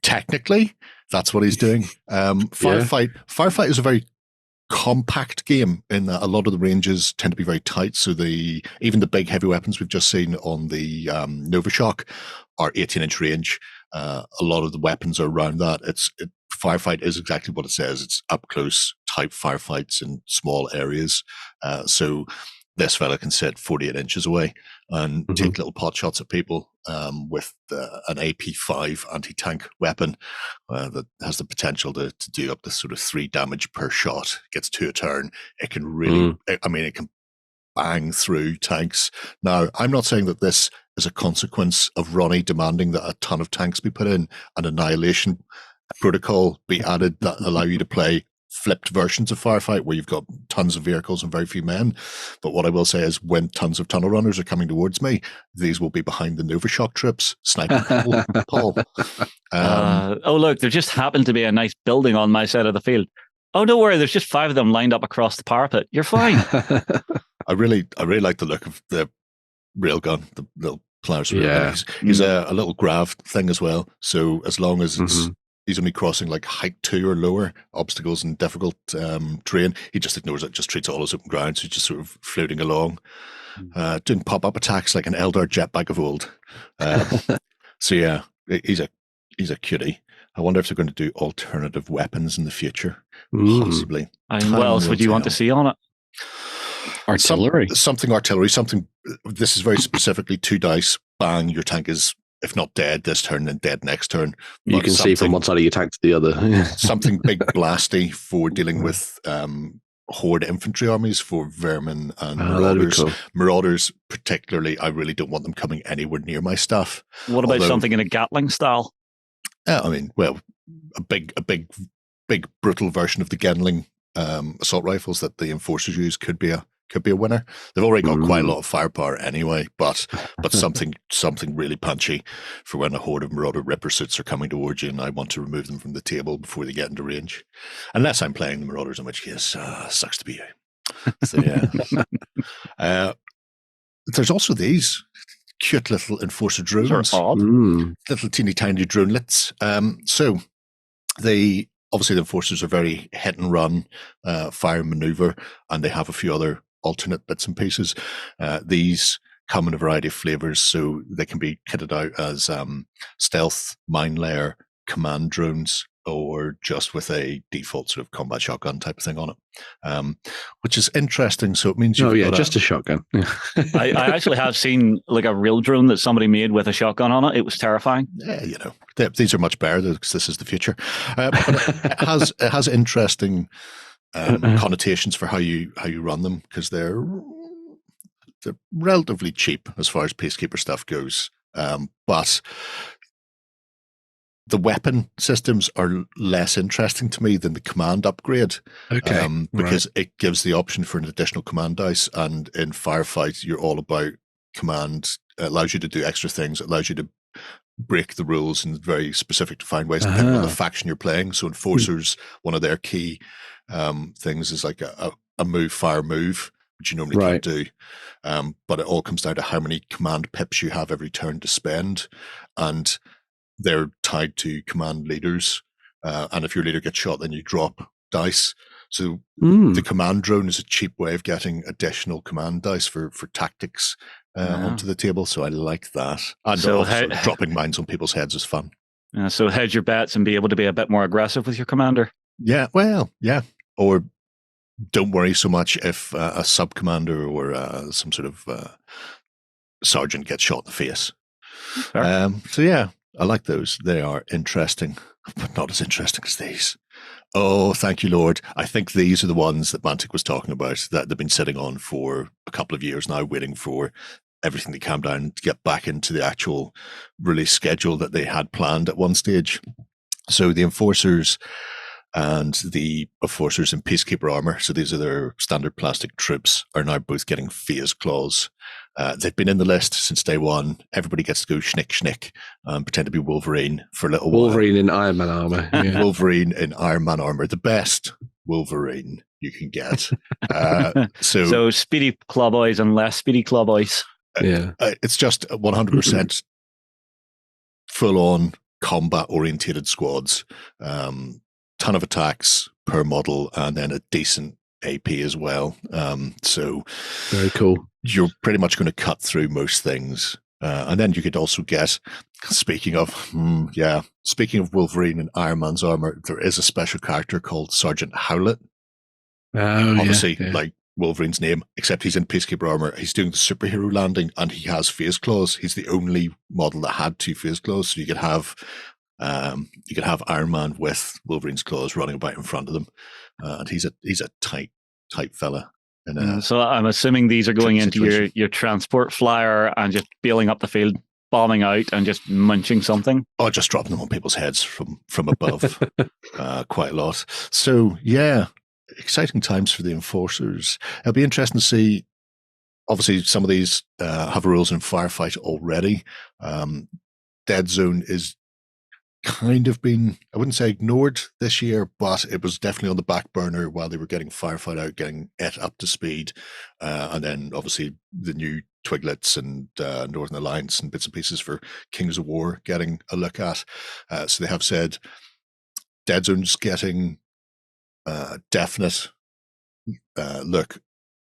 technically, that's what he's doing. Firefight is a very compact game in that a lot of the ranges tend to be very tight. So even the big heavy weapons we've just seen on the Novashock are 18-inch range. A lot of the weapons are around that. Firefight is exactly what it says. It's up close type firefights in small areas. So this fella can sit 48 inches away and take little pot shots at people with an AP5 anti-tank weapon that has the potential to do up to sort of 3 damage per shot. Gets 2 a turn. It can really, it can bang through tanks. Now, I'm not saying that this is a consequence of Ronnie demanding that a ton of tanks be put in and Annihilation protocol be added that allow you to play flipped versions of Firefight where you've got tons of vehicles and very few men. But what I will say is when tons of tunnel runners are coming towards me, these will be behind the Novashock troops sniping Paul. Oh, look, there just happened to be a nice building on my side of the field. Oh, don't worry, there's just 5 of them lined up across the parapet. You're fine. I really like the look of the railgun, the little players. Yeah. He's a little grav thing as well. So as long as he's only crossing like height 2 or lower obstacles and difficult terrain, he just ignores it, just treats it all as open ground. So he's just sort of floating along, doing pop-up attacks like an Eldar jetpack of old. So yeah, he's a cutie. I wonder if they're going to do alternative weapons in the future. Possibly. And what else would you want to see on it? Artillery. Something artillery. Something. This is very specifically 2 dice. Bang! Your tank is, if not dead this turn, then dead next turn. You can see from one side of your tank to the other. Something big blasty for dealing with horde infantry armies, for vermin and marauders. Cool. Marauders, particularly, I really don't want them coming anywhere near my stuff. What about something in a Gatling style? I mean, well, a big brutal version of the Gatling assault rifles that the Enforcers use could be a winner. They've already got quite a lot of firepower anyway, but something really punchy for when a horde of Marauder Ripper suits are coming towards you and I want to remove them from the table before they get into range. Unless I'm playing the Marauders, in which case sucks to be you. So yeah. There's also these cute little Enforcer drones. Those are odd. Little teeny tiny dronelets. So they obviously the Enforcers are very hit and run, fire and maneuver, and they have a few other alternate bits and pieces. These come in a variety of flavors, so they can be kitted out as stealth, mine layer, command drones, or just with a default sort of combat shotgun type of thing on it, which is interesting. So it means just a shotgun. I actually have seen like a real drone that somebody made with a shotgun on it. It was terrifying. Yeah, these are much better because this is the future. But it has interesting connotations for how you run them, because they're relatively cheap as far as Peacekeeper stuff goes, but the weapon systems are less interesting to me than the command upgrade. Okay. Because it gives the option for an additional command dice, and in Firefight, you're all about command. It allows you to do extra things. It allows you to break the rules in very specific defined ways depending on the faction you're playing. So Enforcers, one of their key things is like a move, fire, move, which you normally can't do. But it all comes down to how many command pips you have every turn to spend. And they're tied to command leaders, and if your leader gets shot, then you drop dice. So the command drone is a cheap way of getting additional command dice for tactics onto the table. So I like that. And so dropping mines on people's heads is fun. So hedge your bets and be able to be a bit more aggressive with your commander. Yeah, well, yeah. Or don't worry so much if a sub-commander or some sort of sergeant gets shot in the face. So yeah. I like those. They are interesting, but not as interesting as these. Oh, thank you, Lord. I think these are the ones that Mantic was talking about that they've been sitting on for a couple of years now, waiting for everything to calm down to get back into the actual release schedule that they had planned at one stage. So the Enforcers and the Enforcers in Peacekeeper armor, so these are their standard plastic troops, are now both getting phase claws. They've been in the list since day one. Everybody gets to go schnick, pretend to be Wolverine for a little while. Wolverine in Iron Man armor. Yeah. Wolverine in Iron Man armor. The best Wolverine you can get. So speedy claw boys and less speedy claw boys. Yeah. It's just 100% full-on combat-orientated squads. Ton of attacks per model, and then a decent AP as well. So very cool. You're pretty much going to cut through most things. And then you could also get, speaking of Wolverine and Iron Man's armor, there is a special character called Sergeant Howlett. Obviously, like Wolverine's name, except he's in Peacekeeper armor. He's doing the superhero landing, and he has phase claws. He's the only model that had 2 phase claws, so you could have Iron Man with Wolverine's claws running about in front of them, and he's a tight fella. So I'm assuming these are going into your transport flyer and just bailing up the field, bombing out, and just munching something. Or just dropping them on people's heads from above, quite a lot. So yeah, exciting times for the Enforcers. It'll be interesting to see. Obviously, some of these have rules in Firefight already. Dead Zone is kind of been, I wouldn't say ignored this year, but it was definitely on the back burner while they were getting Firefight out, getting it up to speed. And then obviously the new Twiglets and Northern Alliance and bits and pieces for Kings of War getting a look at. So they have said Dead Zone's getting a definite look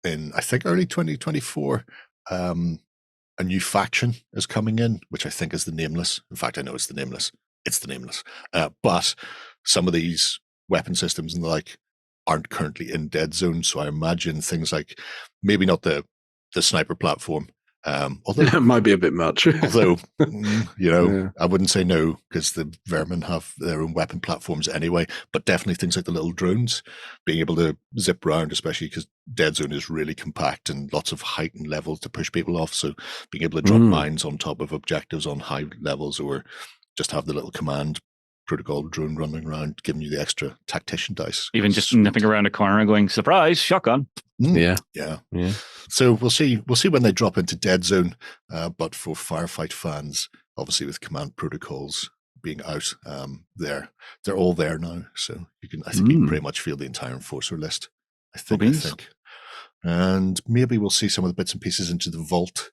in, I think, early 2024. A new faction is coming in, which I think is the Nameless. In fact, I know it's the Nameless. It's the Nameless. But some of these weapon systems and the like aren't currently in Dead Zone, so I imagine things like maybe not the sniper platform. Although that might be a bit much. Although, I wouldn't say no, because the Vermin have their own weapon platforms anyway, but definitely things like the little drones, being able to zip around, especially because Dead Zone is really compact and lots of height and levels to push people off. So being able to drop mines on top of objectives on high levels, or just have the little command protocol drone running around, giving you the extra tactician dice. Even just nipping around a corner and going, surprise, shotgun. Yeah. So we'll see when they drop into Dead Zone. But for Firefight fans, obviously with command protocols being out, they're all there now. So I think you can pretty much feel the entire Enforcer list. I think. And maybe we'll see some of the bits and pieces into the vault.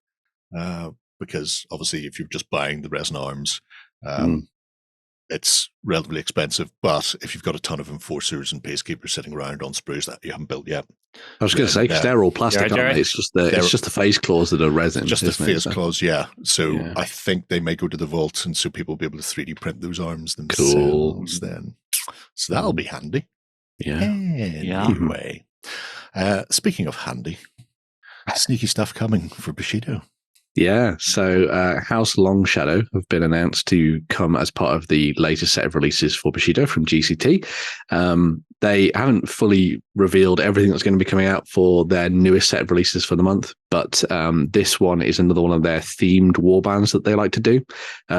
Because obviously if you're just buying the resin arms, it's relatively expensive, but if you've got a ton of Enforcers and Peacekeepers sitting around on sprues that you haven't built yet, I was going to say, because they're all plastic, aren't they? It's just the phase claws that are resin. Just the phase claws, yeah. So I think they may go to the vault, and so people will be able to 3D print those arms themselves then. So that'll be handy. Yeah. Anyway, speaking of handy, sneaky stuff coming for Bushido. Yeah, so House Long Shadow have been announced to come as part of the latest set of releases for Bushido from GCT. They haven't fully revealed everything that's going to be coming out for their newest set of releases for the month, but this one is another one of their themed warbands that they like to do.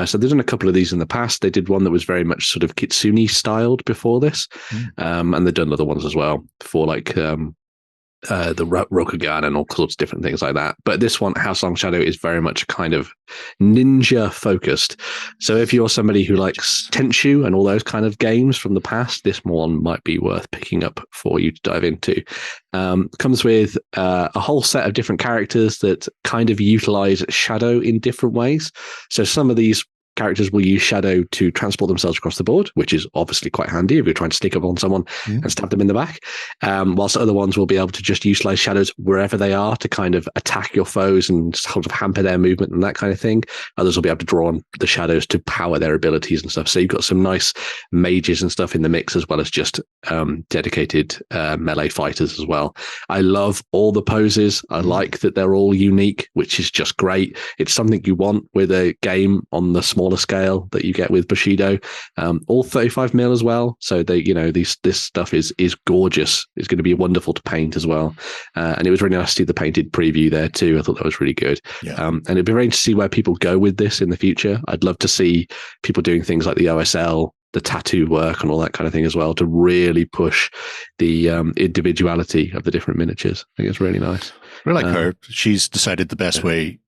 So they've done a couple of these in the past. They did one that was very much sort of Kitsune styled before this, and they've done other ones as well for like the Rokugan and all sorts of different things like that. But this one, House Long Shadow, is very much kind of ninja focused. So if you're somebody who likes Tenchu and all those kind of games from the past, this one might be worth picking up for you to dive into. Comes with a whole set of different characters that kind of utilize shadow in different ways. So some of these characters will use shadow to transport themselves across the board, which is obviously quite handy if you're trying to sneak up on someone and stab them in the back. Whilst other ones will be able to just utilize shadows wherever they are to kind of attack your foes and sort of hamper their movement and that kind of thing. Others will be able to draw on the shadows to power their abilities and stuff. So you've got some nice mages and stuff in the mix, as well as just dedicated melee fighters as well. I love all the poses. I like that they're all unique, which is just great. It's something you want with a game on the smaller scale that you get with Bushido. All 35 mil as well. So they, this stuff is gorgeous. It's going to be wonderful to paint as well. And it was really nice to see the painted preview there too. I thought that was really good. Yeah. And it'd be very interesting to see where people go with this in the future. I'd love to see people doing things like the OSL tattoo work and all that kind of thing as well to really push the individuality of the different miniatures. I think it's really nice. I like her. She's decided the best way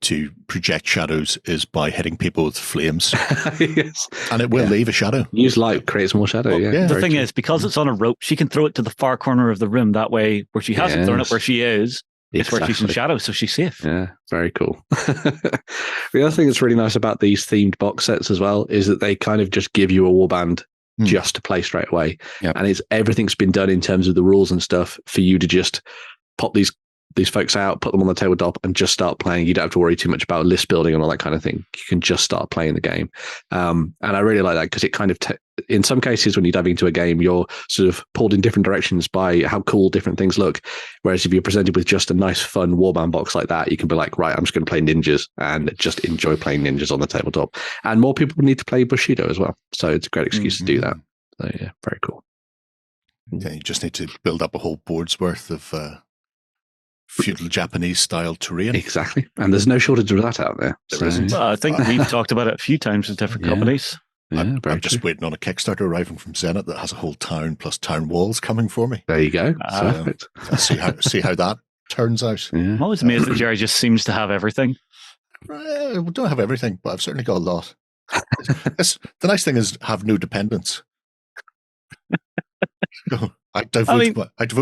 to project shadows is by hitting people with flames. Yes. And it will leave a shadow. Use light creates more shadow. The thing is, because it's on a rope, she can throw it to the far corner of the room. That way, where she hasn't thrown it, where she is, it's where she's in shadow, so she's safe. Yeah, very cool. The other thing that's really nice about these themed box sets as well is that they kind of just give you a warband just to play straight away. Yep. And everything's been done in terms of the rules and stuff for you to just pop these folks out, put them on the tabletop, and just start playing. You don't have to worry too much about list building and all that kind of thing. You can just start playing the game. And I really like that because it kind of, in some cases, when you're diving into a game, you're sort of pulled in different directions by how cool different things look. Whereas if you're presented with just a nice, fun warband box like that, you can be like, right, I'm just going to play ninjas and just enjoy playing ninjas on the tabletop. And more people need to play Bushido as well. So it's a great excuse to do that. So yeah, very cool. Yeah, you just need to build up a whole board's worth of feudal Japanese style terrain. Exactly. And there's no shortage of that out there. There isn't. Well, I think we've talked about it a few times with different companies. Yeah, I'm just waiting on a Kickstarter arriving from Zenit that has a whole town plus town walls coming for me. There you go. Perfect. I'll see how that turns out. Yeah. I'm always amazed that Gerry just seems to have everything. I don't have everything, but I've certainly got a lot. The nice thing is have no dependence. I devote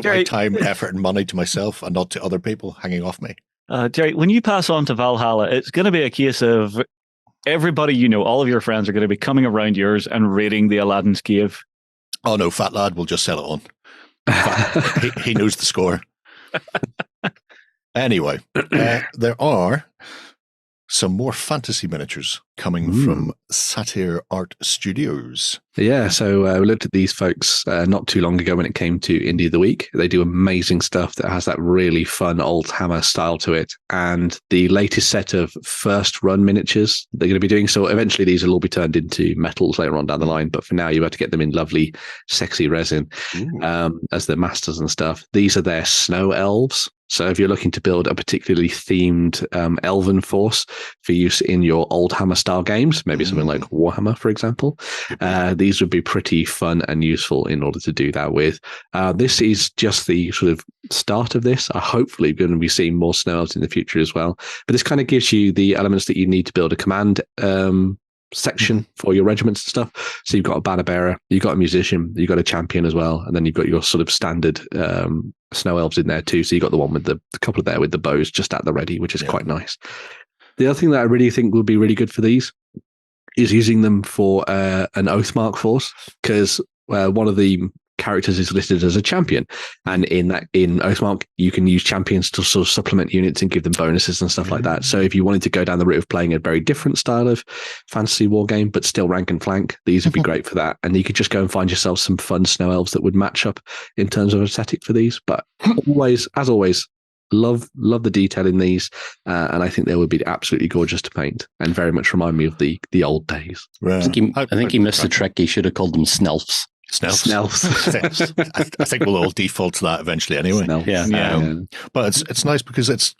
my time, effort, and money to myself and not to other people hanging off me. Gerry, when you pass on to Valhalla, it's going to be a case of everybody you know, all of your friends are going to be coming around yours and raiding the Aladdin's Cave. Oh no, Fat Lad will just sell it on. He knows the score. Anyway, there are some more fantasy miniatures coming from Satyr Art Studios. Yeah, so we looked at these folks not too long ago when it came to Indie of the Week. They do amazing stuff that has that really fun Oldhammer style to it. And the latest set of first run miniatures they're going to be doing, so eventually these will all be turned into metals later on down the line, but for now you have to get them in lovely, sexy resin as their masters and stuff. These are their snow elves. So if you're looking to build a particularly themed elven force for use in your Oldhammer style games, maybe something like Warhammer, for example, these would be pretty fun and useful in order to do that with. This is just the sort of start of this. Hopefully going to be seeing more snow elves in the future as well. But this kind of gives you the elements that you need to build a command section for your regiments and stuff. So you've got a banner bearer, you've got a musician, you've got a champion as well, and then you've got your sort of standard snow elves in there too. So you've got the one with the couple there with the bows just at the ready, which is quite nice. The other thing that I really think would be really good for these is using them for an Oathmark force, because one of the characters is listed as a champion, and in Oathmark you can use champions to sort of supplement units and give them bonuses and stuff like that. So if you wanted to go down the route of playing a very different style of fantasy war game but still rank and flank, these would be great for that. And you could just go and find yourself some fun snow elves that would match up in terms of aesthetic for these. But as always, love the detail in these, and I think they would be absolutely gorgeous to paint and very much remind me of the old days. Right. I think he missed the trick. He should have called them Snelfs. Snelfs. I think we'll all default to that eventually anyway. Yeah. But it's nice because it's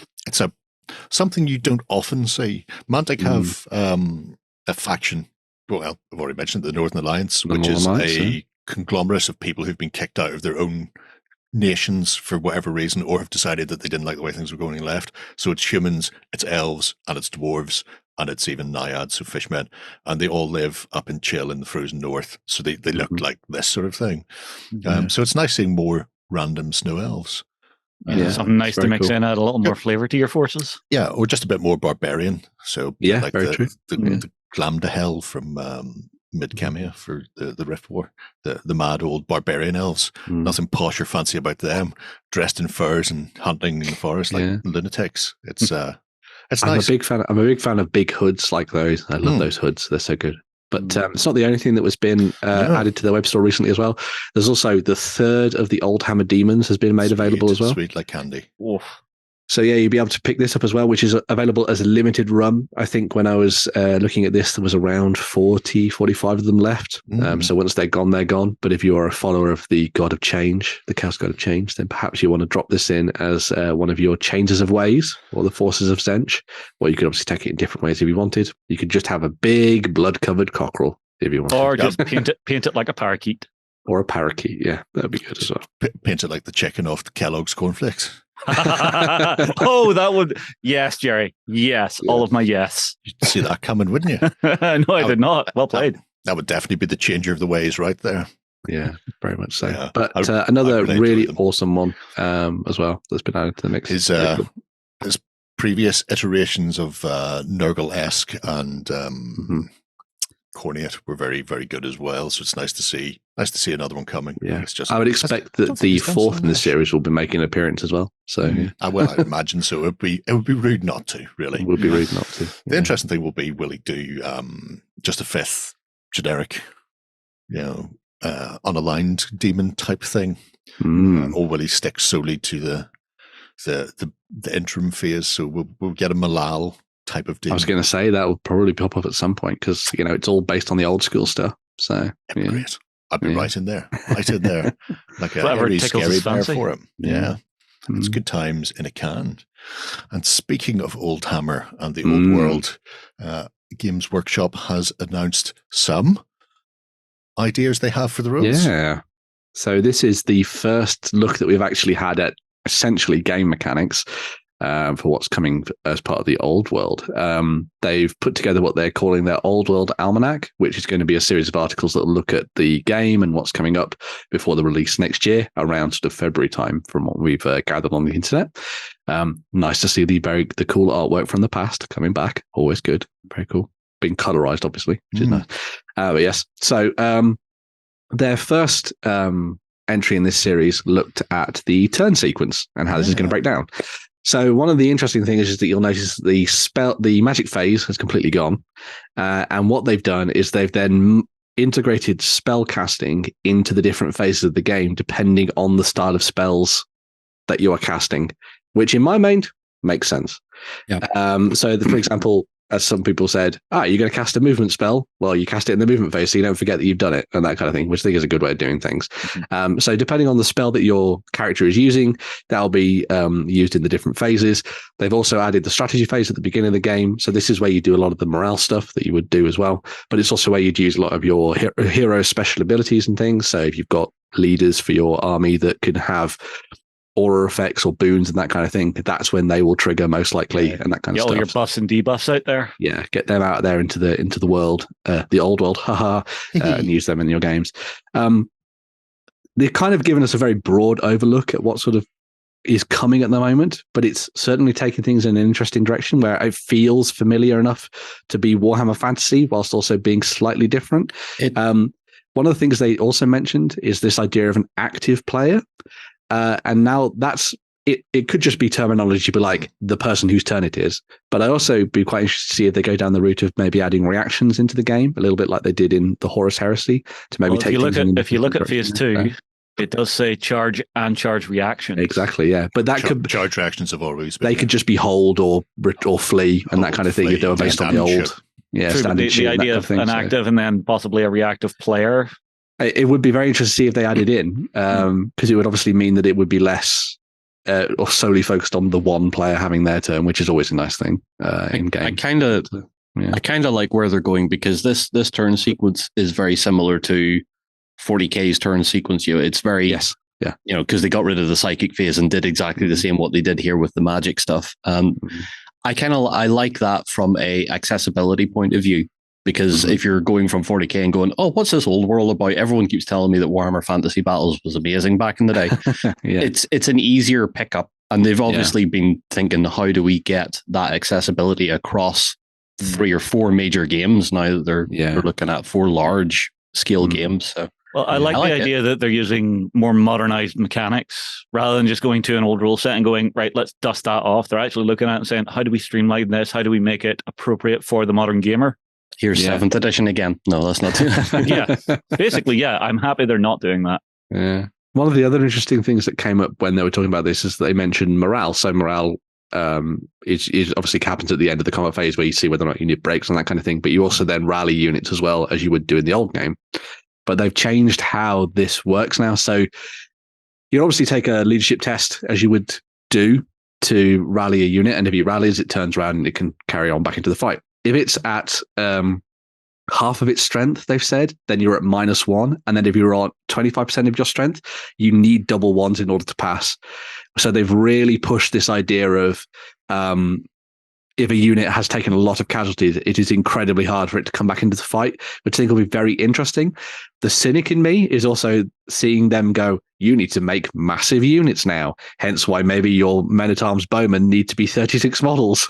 something you don't often see. Mantic have a faction. Well, I've already mentioned the Northern Alliance, which is a conglomerate of people who've been kicked out of their own nations for whatever reason, or have decided that they didn't like the way things were going left. So it's humans, it's elves, and it's dwarves, and it's even naiads, so fishmen, and they all live up and chill in the frozen north. So they look like this sort of thing. So it's nice seeing more random snow elves. Something nice to mix in, add a little more flavor to your forces. Yeah, or just a bit more barbarian. So like the Glam de Hell from Mid-Chemia for the Rift War, the mad old barbarian elves. Nothing posh or fancy about them, dressed in furs and hunting in the forest like lunatics. It's nice. I'm a big fan of big hoods like those. I love those hoods. They're so good. But it's not the only thing that was been added to the web store recently as well. There's also the third of the Oldhammer demons has been made available as well. Sweet like candy. Oof. So yeah, you'll be able to pick this up as well, which is available as a limited run. I think when I was looking at this, there was around 45 of them left. So once they're gone, they're gone. But if you are a follower of the God of Change, the Chaos God of Change, then perhaps you want to drop this in as one of your Changes of Ways or the Forces of Zench. Or you could obviously take it in different ways if you wanted. You could just have a big blood-covered cockerel if you want. Or just paint it like a parakeet. Or a parakeet, yeah, that'd be good as well. Paint it like the chicken off the Kellogg's cornflakes. Oh, that would, yes, Gerry. Yes, all of my yes. You'd see that coming, wouldn't you? No, I did not. Well played. That would definitely be the changer of the ways right there. Yeah, very much so. Yeah, but another really awesome one as well that's been added to the mix. His previous iterations of Nurgle-esque and Corneate were very, very good as well. So it's nice to see another one coming. Yeah, I would expect that the fourth in the series will be making an appearance as well. So well, I imagine so. It would be rude not to. Really, it would be rude not to. The interesting thing will be, will he do just a fifth generic, unaligned demon type thing, or will he stick solely to the interim phase? So we'll get a Malal type of demon. I was going to say that will probably pop up at some point because it's all based on the old school stuff. So great. I'd be right in there, like a very scary bear for him. Yeah, it's good times in a can. And speaking of Oldhammer and the old world, Games Workshop has announced some ideas they have for the rules. Yeah. So this is the first look that we've actually had at essentially game mechanics for what's coming as part of the old world. They've put together what they're calling their Old World Almanac, which is going to be a series of articles that will look at the game and what's coming up before the release next year, around sort of February time, from what we've gathered on the internet. Nice to see the cool artwork from the past coming back. Always good. Very cool. Being colorized, obviously, which is nice. But yes, so their first entry in this series looked at the turn sequence and how this is going to break down. So one of the interesting things is that you'll notice the magic phase has completely gone. And what they've done is they've then integrated spell casting into the different phases of the game, depending on the style of spells that you are casting, which in my mind makes sense. Yeah. For example, as some people said, you're going to cast a movement spell. Well, you cast it in the movement phase so you don't forget that you've done it, and that kind of thing, which I think is a good way of doing things. So depending on the spell that your character is using, that'll be used in the different phases. They've also added the strategy phase at the beginning of the game. So this is where you do a lot of the morale stuff that you would do as well. But it's also where you'd use a lot of your hero special abilities and things. So if you've got leaders for your army that can have aura effects or boons and that kind of thing, that's when they will trigger most likely, and that kind of stuff. Get all your buffs and debuffs out there. Yeah, get them out there into the world, the old world, and use them in your games. They've kind of given us a very broad overlook at what sort of is coming at the moment, but it's certainly taking things in an interesting direction where it feels familiar enough to be Warhammer Fantasy whilst also being slightly different. One of the things they also mentioned is this idea of an active player. And now that's it. It could just be terminology, but like the person whose turn it is. But I also be quite interested to see if they go down the route of maybe adding reactions into the game, a little bit like they did in the Horus Heresy, to maybe take. If you look at phase 2, it does say charge and charge reactions. Exactly, yeah. But that could charge reactions have always been. They could just be hold or flee and that kind of thing if they were based on the old. Yeah, the idea of an active and then possibly a reactive player. It would be very interesting to see if they added in, because it would obviously mean that it would be less or solely focused on the one player having their turn, which is always a nice thing in game. I kind of like where they're going, because this turn sequence is very similar to 40K's turn sequence. It's very because they got rid of the psychic phase and did exactly the same what they did here with the magic stuff. I like that from a accessibility point of view. Because if you're going from 40K and going, what's this old world about? Everyone keeps telling me that Warhammer Fantasy Battles was amazing back in the day. It's an easier pickup. And they've obviously been thinking, how do we get that accessibility across 3 or 4 major games now that they're looking at 4 large scale games? So. Well, I like the idea that they're using more modernized mechanics rather than just going to an old rule set and going, right, let's dust that off. They're actually looking at it and saying, how do we streamline this? How do we make it appropriate for the modern gamer? Here's 7th edition again. No, that's not. Basically, I'm happy they're not doing that. Yeah. One of the other interesting things that came up when they were talking about this is that they mentioned morale. So morale is obviously happens at the end of the combat phase where you see whether or not you need breaks and that kind of thing. But you also then rally units as well as you would do in the old game. But they've changed how this works now. So you obviously take a leadership test as you would do to rally a unit, and if it rallies, it turns around and it can carry on back into the fight. If it's at half of its strength, they've said, then you're at -1. And then if you're on 25% of your strength, you need double ones in order to pass. So they've really pushed this idea of if a unit has taken a lot of casualties, it is incredibly hard for it to come back into the fight, which I think will be very interesting. The cynic in me is also seeing them go, you need to make massive units now. Hence why maybe your Men-at-Arms bowmen need to be 36 models.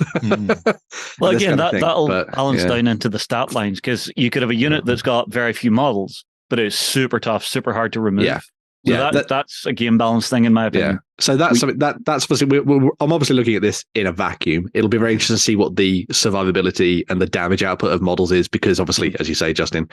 Well, again, that'll balance down into the stat lines, because you could have a unit that's got very few models, but it's super tough, super hard to remove. Yeah. So that's a game balance thing, in my opinion. Yeah. So that's something that's I'm obviously looking at this in a vacuum. It'll be very interesting to see what the survivability and the damage output of models is, because obviously, as you say, Justin,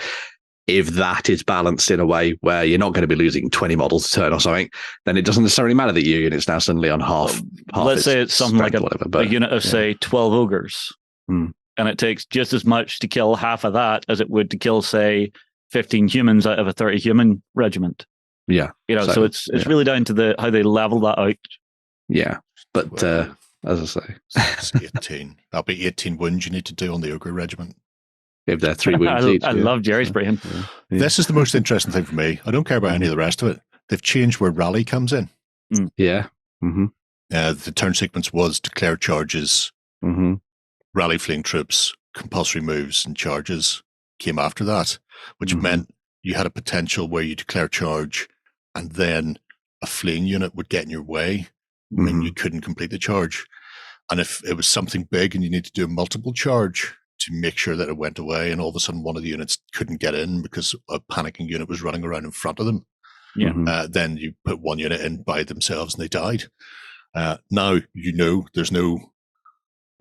if that is balanced in a way where you're not going to be losing 20 models a turn or something, then it doesn't necessarily matter that your unit's now suddenly on half. Let's say it's something like a unit of, say, 12 ogres, and it takes just as much to kill half of that as it would to kill, say, 15 humans out of a 30 human regiment. Yeah, so it's really down to how they level that out. Yeah, but as I say, it's 18. That'll be 18 wounds you need to do on the ogre regiment. If they're 3 wounds each. I love Gerry's brain. Yeah. This is the most interesting thing for me. I don't care about any of the rest of it. They've changed where rally comes in. Yeah. Mm-hmm. The turn sequence was declare charges, rally fleeing troops, compulsory moves, and charges came after that, which meant you had a potential where you declare charge, and then a fleeing unit would get in your way, and you couldn't complete the charge. And if it was something big and you need to do a multiple charge to make sure that it went away, and all of a sudden one of the units couldn't get in because a panicking unit was running around in front of them, then you put one unit in by themselves and they died. Now there's no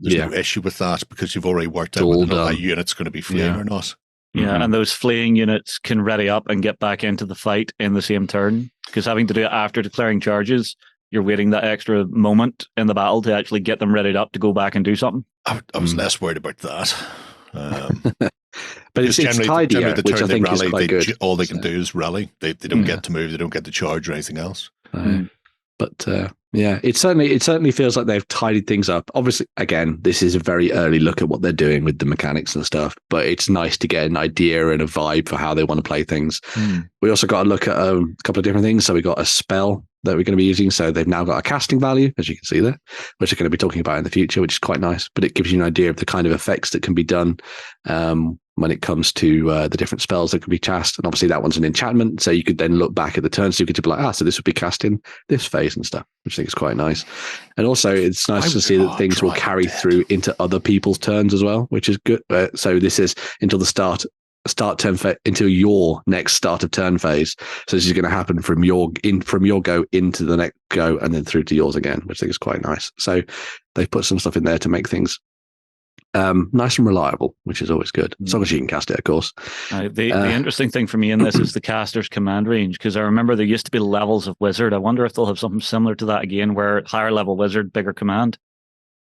issue with that, because you've already worked out whether that unit's going to be fleeing or not. Yeah, and those fleeing units can ready up and get back into the fight in the same turn, because having to do it after declaring charges, you're waiting that extra moment in the battle to actually get them readied up to go back and do something. I was less worried about that. But it's tidier, the which I think is quite good. All they can do is rally. They don't get to move. They don't get to charge or anything else. But it certainly feels like they've tidied things up. Obviously, again, this is a very early look at what they're doing with the mechanics and stuff, but it's nice to get an idea and a vibe for how they want to play things. We also got to look at a couple of different things. So we got a spell that we're going to be using. So they've now got a casting value, as you can see there, which they're going to be talking about in the future, which is quite nice. But it gives you an idea of the kind of effects that can be done when it comes to the different spells that can be cast. And obviously that one's an enchantment, so you could then look back at the turn, so you could be like, so this would be cast in this phase and stuff, which I think is quite nice. And also it's nice to see that things will carry through into other people's turns as well, which is good. So this is until the start turn until your next start of turn phase. So this is going to happen from your go into the next go and then through to yours again, which I think is quite nice. So they've put some stuff in there to make things nice and reliable, which is always good, as long as you can cast it, of course. The interesting thing for me in this is the caster's command range, because I remember there used to be levels of wizard. I wonder if they'll have something similar to that again, where higher level wizard, bigger command.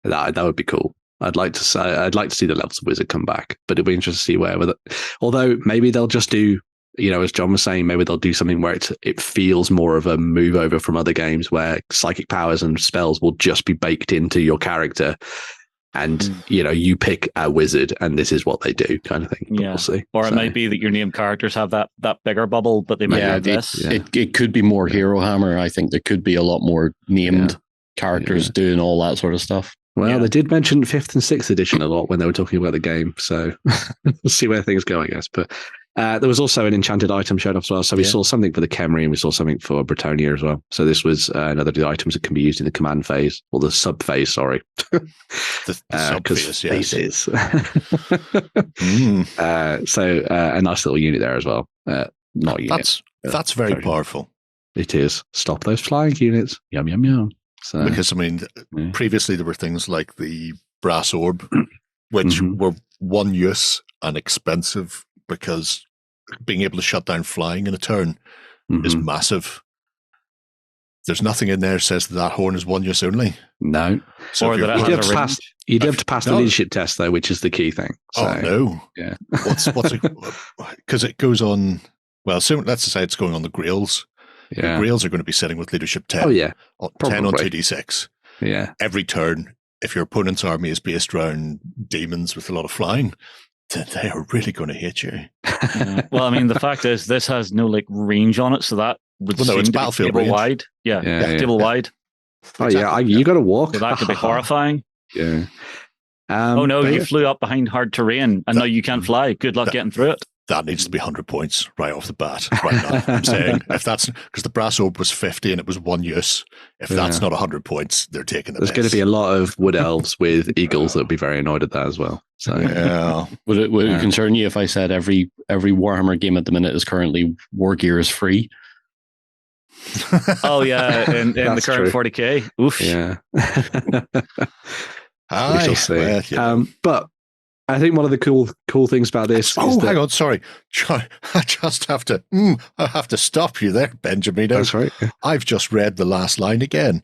That would be cool. I'd like to see the levels of wizard come back, but it'll be interesting to see although maybe they'll just do, as John was saying, maybe they'll do something where it feels more of a move over from other games, where psychic powers and spells will just be baked into your character. And, you pick a wizard and this is what they do, kind of thing. But we'll see. Or it might be that your named characters have that bigger bubble, but they might have this. It could be more Hero Hammer. I think there could be a lot more named characters doing all that sort of stuff. Well, they did mention 5th and 6th edition a lot when they were talking about the game. So we'll see where things go, I guess. But there was also an enchanted item shown off as well. So we saw something for the Khemri and we saw something for Bretonia as well. So this was another of the items that can be used in the command phase, or the sub phase, sorry. The sub phase, yes. Phases. So a nice little unit there as well. Not unit. That's very powerful. It is. Stop those flying units. Yum, yum, yum. So, because, previously there were things like the brass orb, which were one use and expensive, because being able to shut down flying in a turn is massive. There's nothing in there that says that horn is one use only. No. So or that you do have to pass the leadership test, though, which is the key thing. So, no. Yeah. What's because it goes on, well, so let's say it's going on the Grails. Yeah. The Grails are going to be sitting with leadership 10. Oh, yeah. 10 on 2d6. Yeah. Every turn, if your opponent's army is based around demons with a lot of flying, then they are really going to hate you. Yeah. Well, I mean, the fact is, this has no like range on it, so that would Well, no, seem it's to be battlefield table range. wide. Yeah, Yeah. table wide. Oh yeah, you got to walk. So that could be horrifying. Yeah. Oh no, but you yeah. flew up behind hard terrain, and now you can't fly. Good luck getting through it. That needs to be 100 points right off the bat. Right now, I'm saying if that's because the brass orb was 50 and it was one use. If that's not 100 points, they're taking the. There's going to be a lot of wood elves with eagles that would be very annoyed at that as well. So yeah. Would it concern you if I said every Warhammer game at the minute is currently Wargears free? Oh yeah, in the current 40k. Oof. Yeah. Aye, we shall see. well, yeah. But I think one of the cool things about this. Oh, is that, hang on, sorry. I just have to. I have to stop you there, Benjamin. That's right. I've just read the last line again.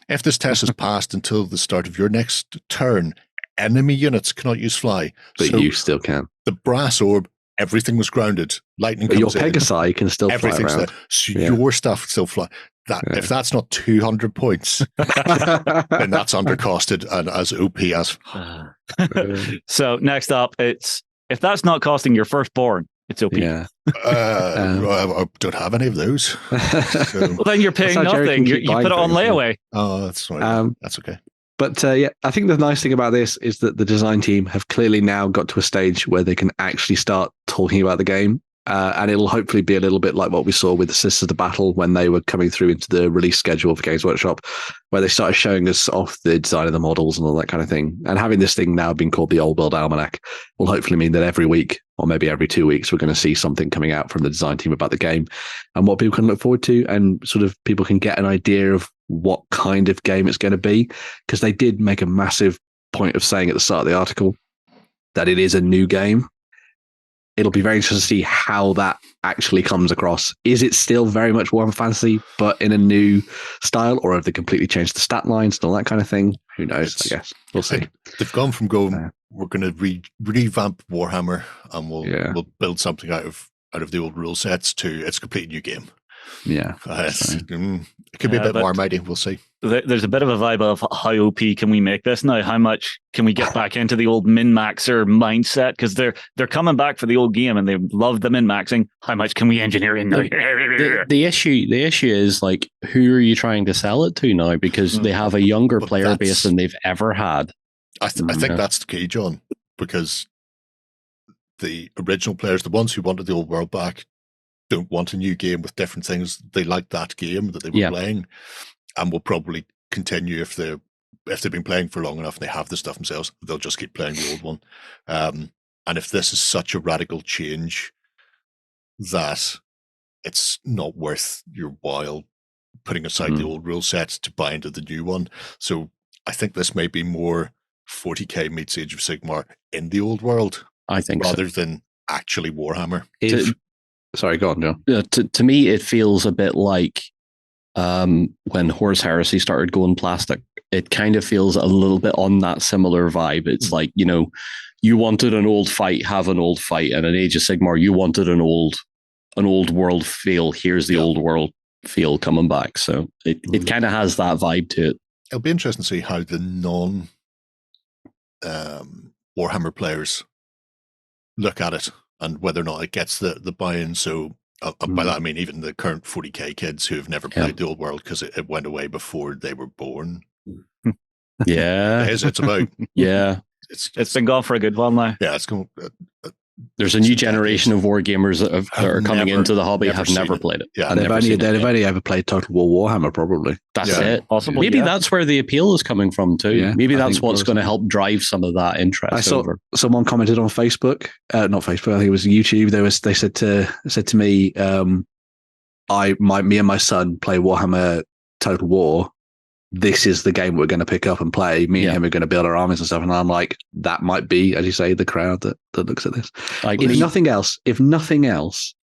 If this test is passed until the start of your next turn, enemy units cannot use fly. But So you still can. the brass orb, everything was grounded. Lightning But comes your in. Pegasi can still fly Everything's around. there. So Yeah. your stuff still fly. If that's not 200 points, then that's undercosted and as OP as. So next up, it's if that's not costing your firstborn, it's OP. Yeah. I don't have any of those. So, Well, then you're paying That's how Gerry nothing. can You keep put it buying on things, yeah. layaway. oh, that's fine. That's okay. But yeah, I think the nice thing about this is that the design team have clearly now got to a stage where they can actually start talking about the game. And it'll hopefully be a little bit like what we saw with the Sisters of Battle when they were coming through into the release schedule for Games Workshop, where they started showing us off the design of the models and all that kind of thing. And having this thing now being called the Old World Almanac will hopefully mean that every week or maybe every 2 weeks, we're going to see something coming out from the design team about the game and what people can look forward to, and sort of people can get an idea of what kind of game it's going to be. Because they did make a massive point of saying at the start of the article that it is a new game. It'll be very interesting to see how that actually comes across. Is it still very much Warhammer Fantasy, but in a new style, or have they completely changed the stat lines and all that kind of thing? Who knows? I guess we'll see. They've gone from going, we're going to revamp Warhammer and we'll build something out of the old rule sets to it's a completely new game. Yeah, it could be a bit more mighty. We'll see. There's a bit of a vibe of how OP can we make this now? How much can we get back into the old min-maxer mindset? Because they're coming back for the old game and they love the min-maxing. How much can we engineer in now? The issue is like, who are you trying to sell it to now? Because they have a younger player base than they've ever had. I think that's the key, John, because the original players, the ones who wanted the old world back, don't want a new game with different things. They like that game that they were playing, and will probably continue if they've been playing for long enough and they have the stuff themselves. They'll just keep playing the old one. And if this is such a radical change that it's not worth your while putting aside the old rule sets to buy into the new one, so I think this may be more 40k meets Age of Sigmar in the old world. I think rather than actually Warhammer. Sorry, go on, John. To me, it feels a bit like when Horus Heresy started going plastic. It kind of feels a little bit on that similar vibe. It's like, you wanted an old fight, have an old fight, and in Age of Sigmar, you wanted an old world feel. Here's the old world feel coming back. So it kind of has that vibe to it. It'll be interesting to see how the non Warhammer players look at it and whether or not it gets the buy-in. So by that I mean even the current 40k kids who have never played the old world because it went away before they were born. Yeah, it's about it's been gone for a good while now. Yeah, it's going. There's a new generation of wargamers that are coming into the hobby have never played it. Yeah, and they've only ever played Total War Warhammer, probably. That's it. Possibly, maybe that's where the appeal is coming from too. Yeah, maybe that's what's going to help drive some of that interest. I saw someone commented on Facebook, not Facebook. I think it was YouTube. They said to me, me and my son play Warhammer Total War. This is the game we're going to pick up and play. Me and him are going to build our armies and stuff. And I'm like, that might be, as you say, the crowd that looks at this. Like, if nothing else,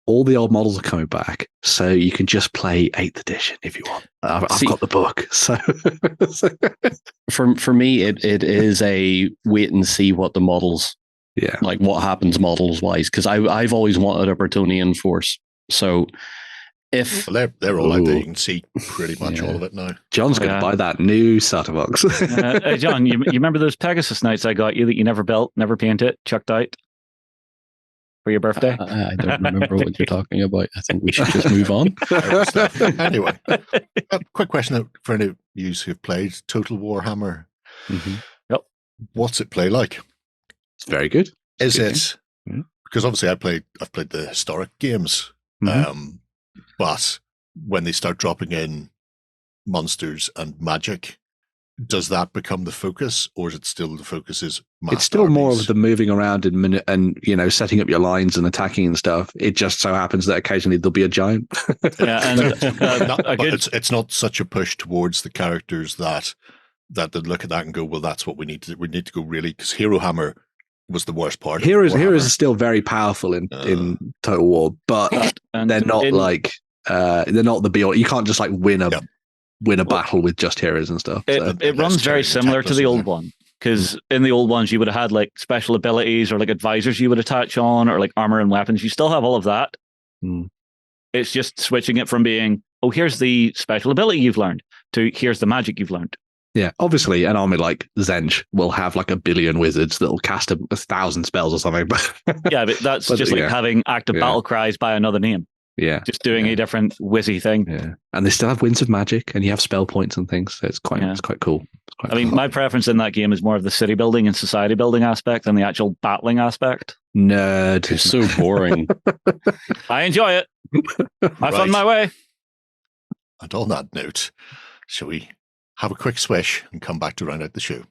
all the old models are coming back, so you can just play 8th edition if you want. I've got the book. So for me, it is a wait and see what the models, like what happens models wise, because I've always wanted a Bretonnian force. So If Well, they're all out there. Ooh. You can see pretty much all of it now. John's going to buy that new starter box. John, you remember those Pegasus Knights I got you that you never built, never painted, chucked out for your birthday? I don't remember what you're talking about. I think we should just move on. Anyway, a quick question for any of you who've played Total Warhammer. Yep. What's it play like? It's very good. Is good it? game. Because obviously I've played the historic games, but when they start dropping in monsters and magic, does that become the focus, or is it still the focus is It's still more of the moving around and setting up your lines and attacking and stuff. It just so happens that occasionally there'll be a giant. It's not such a push towards the characters that they look at that and go, well, that's what we need to do. We need to go really, because Hero Hammer was the worst part. Heroes are still very powerful in Total War, but they're not they're not the be all. You can't just like win a battle with just heroes and stuff. It runs very similar to the old one, because in the old ones you would have had like special abilities or like advisors you would attach on, or like armor and weapons. You still have all of that. It's just switching it from being, oh, here's the special ability you've learned, to here's the magic you've learned. Yeah, obviously, an army like Zench will have like 1 billion wizards that'll cast 1,000 spells or something. Yeah, but that's just like having active battle cries by another name. Yeah, just doing a different whizzy thing. Yeah, and they still have winds of magic, and you have spell points and things. So it's quite cool. I mean, my preference in that game is more of the city building and society building aspect than the actual battling aspect. Nerd, it's so boring. I enjoy it. I found my way. And on that note, shall we have a quick swish and come back to round out the show?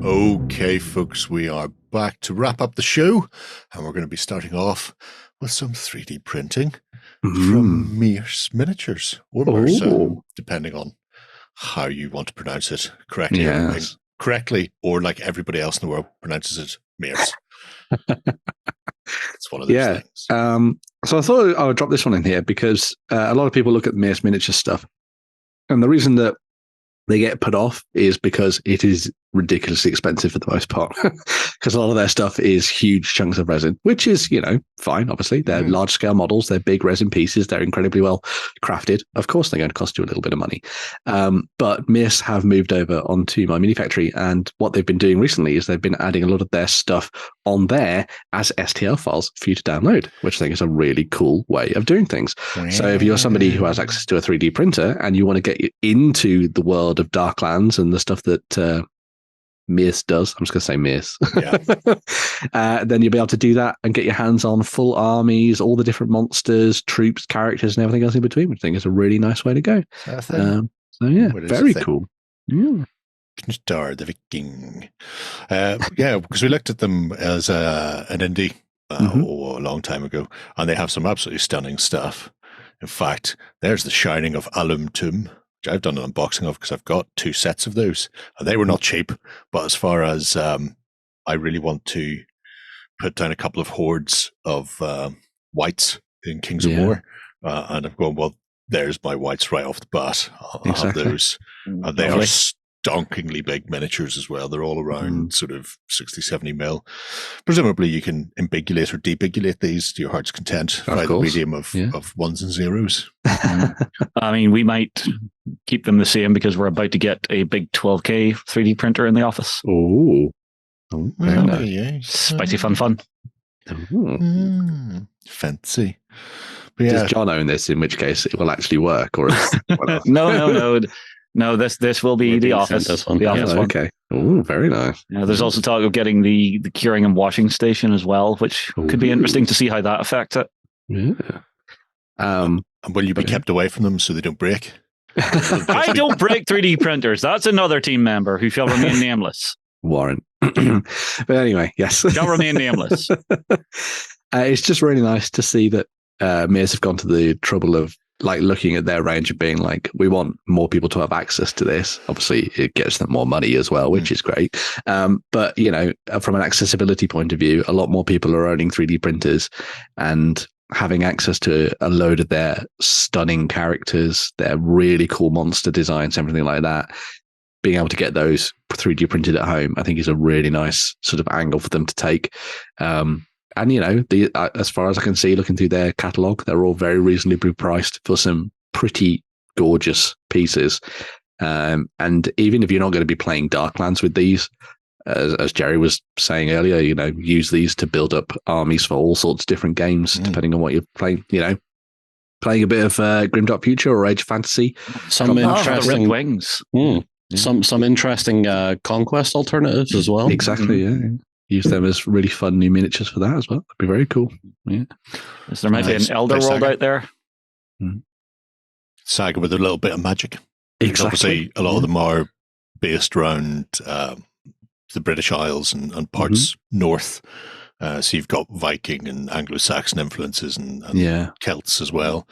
Okay, folks, we are back to wrap up the show, and we're going to be starting off with some 3D printing from Mierce Miniatures, or Mierce, depending on how you want to pronounce it correctly. Yes. Correctly, or like everybody else in the world pronounces it, Mierce. It's one of those things. So I thought I would drop this one in here because a lot of people look at Mierce Miniatures stuff, and the reason that they get put off is because it is ridiculously expensive for the most part, because a lot of their stuff is huge chunks of resin, which is, fine. Obviously, they're large scale models, they're big resin pieces, they're incredibly well crafted. Of course, they're going to cost you a little bit of money. But Mierce have moved over onto My Mini Factory, and what they've been doing recently is they've been adding a lot of their stuff on there as STL files for you to download, which I think is a really cool way of doing things. Yeah. So if you're somebody who has access to a 3D printer and you want to get into the world of Darklands and the stuff that Mierce does, I'm just going to say Mierce, then you'll be able to do that and get your hands on full armies, all the different monsters, troops, characters, and everything else in between, which I think is a really nice way to go. So yeah, very cool. Yeah. Star the Viking. Because we looked at them as an indie a long time ago, and they have some absolutely stunning stuff. In fact, there's the Shining of Alum Tomb, which I've done an unboxing of because I've got 2 sets of those. And they were not cheap, but as far as I really want to put down a couple of hordes of whites in Kings of War, and I'm going, well, there's my whites right off the bat. I'll have those. They are stonkingly big miniatures as well. They're all around sort of 60, 70 mil. Presumably you can ambigulate or debigulate these to your heart's content by the medium of ones and zeros. I mean, we might keep them the same because we're about to get a big 12K 3D printer in the office. Spicy fun. Fancy. Does John own this, in which case it will actually work? Or No, this will be the office. This one. The office one. Okay. Oh, very nice. Yeah, there's also talk of getting the curing and washing station as well, which could be interesting to see how that affects it. Yeah. And will you be kept away from them so they don't break? I don't break 3D printers. That's another team member who shall remain nameless. Warren. But anyway, yes. Shall remain nameless. It's just really nice to see that Mierce have gone to the trouble of like looking at their range and being like, we want more people to have access to this. Obviously, it gets them more money as well, which is great. But, from an accessibility point of view, a lot more people are owning 3D printers and having access to a load of their stunning characters, their really cool monster designs, everything like that. being able to get those 3D printed at home, I think is a really nice sort of angle for them to take. And, you know, as far as I can see, looking through their catalogue, they're all very reasonably priced for some pretty gorgeous pieces. And even if you're not going to be playing Darklands with these, as Gerry was saying earlier, you know, use these to build up armies for all sorts of different games, depending on what you're playing, you know. Playing a bit of Grimdark Future or Age of Fantasy. Some interesting wings. Some interesting conquest alternatives as well. Exactly, yeah. Use them as really fun new miniatures for that as well. That'd be very cool. Yeah. There might be an Elder World out there. Saga with a little bit of magic. Exactly. Obviously, a lot of them are based around the British Isles and parts north. So you've got Viking and Anglo-Saxon influences and Celts as well.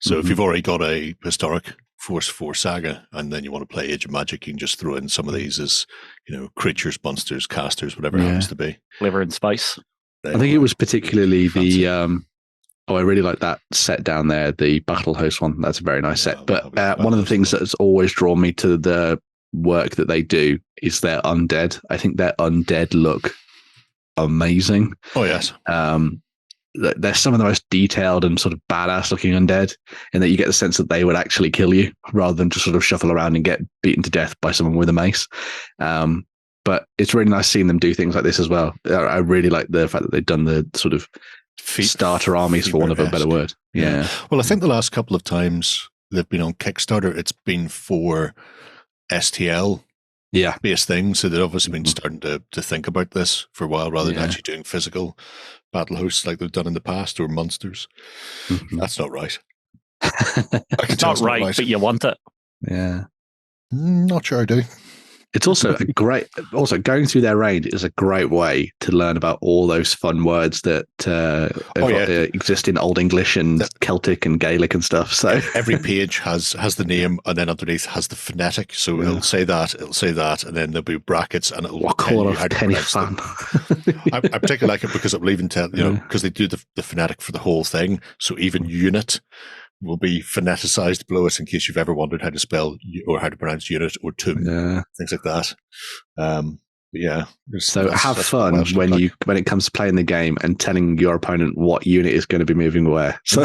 So if you've already got a historic Force 4 saga and then you want to play Age of Magic, you can just throw in some of these as, you know, creatures, monsters, casters, whatever it happens to be. Flavor and spice. I think it was particularly the I really like that set down there, the Battle Host one. That's a very nice set. But one of the things that's always drawn me to the work that they do is their undead. I think their undead look amazing. Oh, yes. They're some of the most detailed and sort of badass looking undead, in that you get the sense that they would actually kill you rather than just sort of shuffle around and get beaten to death by someone with a mace. But it's really nice seeing them do things like this as well. I really like the fact that they've done the sort of starter armies, for want of a better word. Yeah. Well, I think the last couple of times they've been on Kickstarter, it's been for STL based things. So they've obviously been starting to think about this for a while rather than actually doing physical battle hosts like they've done in the past, or monsters. That's not right. It's not right, but you want it. Yeah. Not sure I do. It's also also going through their range is a great way to learn about all those fun words that exist in Old English and Celtic and Gaelic and stuff. So every page has the name, and then underneath has the phonetic. So it'll say that, and then there'll be brackets, and it'll tell you how to pronounce them. I particularly like it because it will even tell, because they do the phonetic for the whole thing. So even unit will be phoneticized below it in case you've ever wondered how to spell or how to pronounce unit or tomb, things like that. So have fun when it comes to playing the game and telling your opponent what unit is going to be moving where. So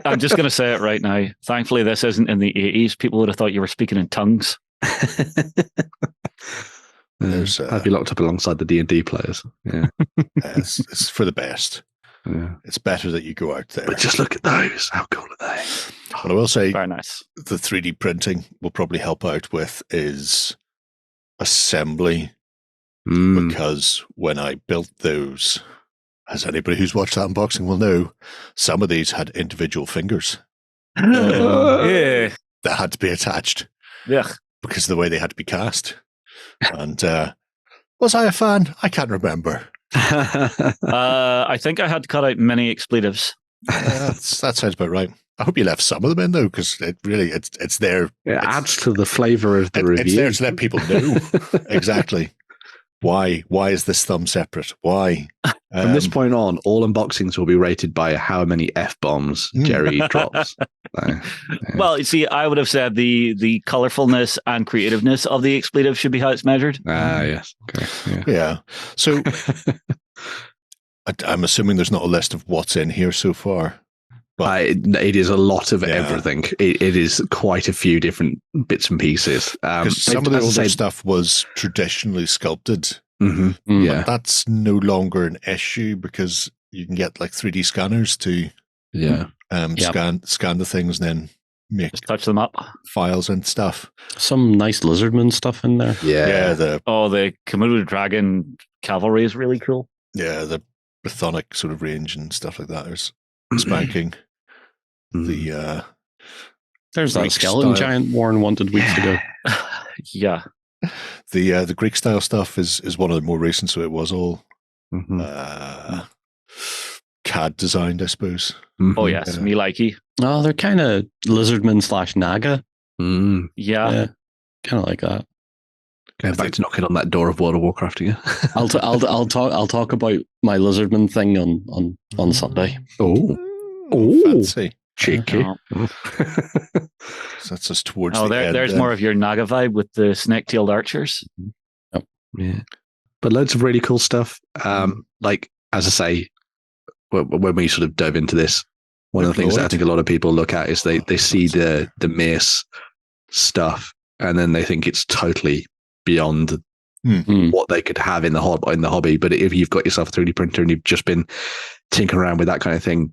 I'm just going to say it right now. Thankfully, this isn't in the 80s. People would have thought you were speaking in tongues. I'd be locked up alongside the D&D players. Yeah, it's for the best. Yeah. It's better that you go out there. But just look at those. How cool are they? But I will say, very nice. The 3D printing will probably help out with is assembly. Because when I built those, as anybody who's watched that unboxing will know, some of these had individual fingers. That had to be attached. Yeah. Because of the way they had to be cast. And was I a fan? I can't remember. I think I had to cut out many expletives. That sounds about right. I hope you left some of them in though, because it's there. It adds to the flavor of the review. It's there to let people know exactly why is this thumb separate? Why? From this point on, all unboxings will be rated by how many F-bombs Gerry drops. Well, you see, I would have said the colorfulness and creativeness of the expletive should be how it's measured. Yes. Okay. Yeah. So I'm assuming there's not a list of what's in here so far. But it is a lot of everything. It is quite a few different bits and pieces. Some of the older stuff was traditionally sculpted. Yeah, but that's no longer an issue because you can get like 3D scanners to scan the things and then just touch them up, files and stuff. Some nice lizardman stuff in there. Yeah. The Komodo dragon cavalry is really cool. Yeah, the Brythonic sort of range and stuff like that. There's spanking. There's that skeleton giant Warren wanted weeks ago. Yeah. The Greek style stuff is one of the more recent, so it was all CAD designed, I suppose. Oh yes, me likey. Oh, they're kind of lizardman / Naga. Yeah, kind of like that. Going back to knocking on that door of World of Warcraft again. I'll talk about my lizardman thing on Sunday. Oh, fancy. Cheeky. Oh. So that's us towards the end. There's more of your Naga vibe with the snake-tailed archers. Yeah, but loads of really cool stuff. Like, as I say, when we sort of dove into this, one of the things that I think a lot of people look at is they see the Mierce stuff and then they think it's totally beyond what they could have in the hobby. But if you've got yourself a 3D printer and you've just been tinkering around with that kind of thing,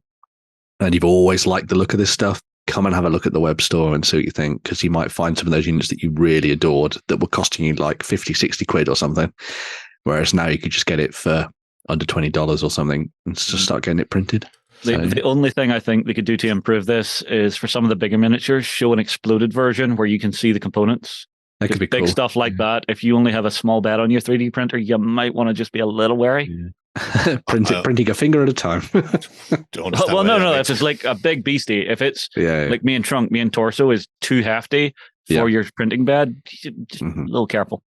and you've always liked the look of this stuff, come and have a look at the web store and see what you think, because you might find some of those units that you really adored that were costing you like 50, 60 quid or something. Whereas now you could just get it for under $20 or something and just start getting it printed. The only thing I think they could do to improve this is for some of the bigger miniatures, show an exploded version where you can see the components. That could be big cool. Stuff like that. If you only have a small bed on your 3D printer, you might want to just be a little wary. Yeah. Printing a finger at a time. Well, no. If it's like a big beastie, if it's like me and trunk, me and torso is too hefty for your printing bed, just a little careful.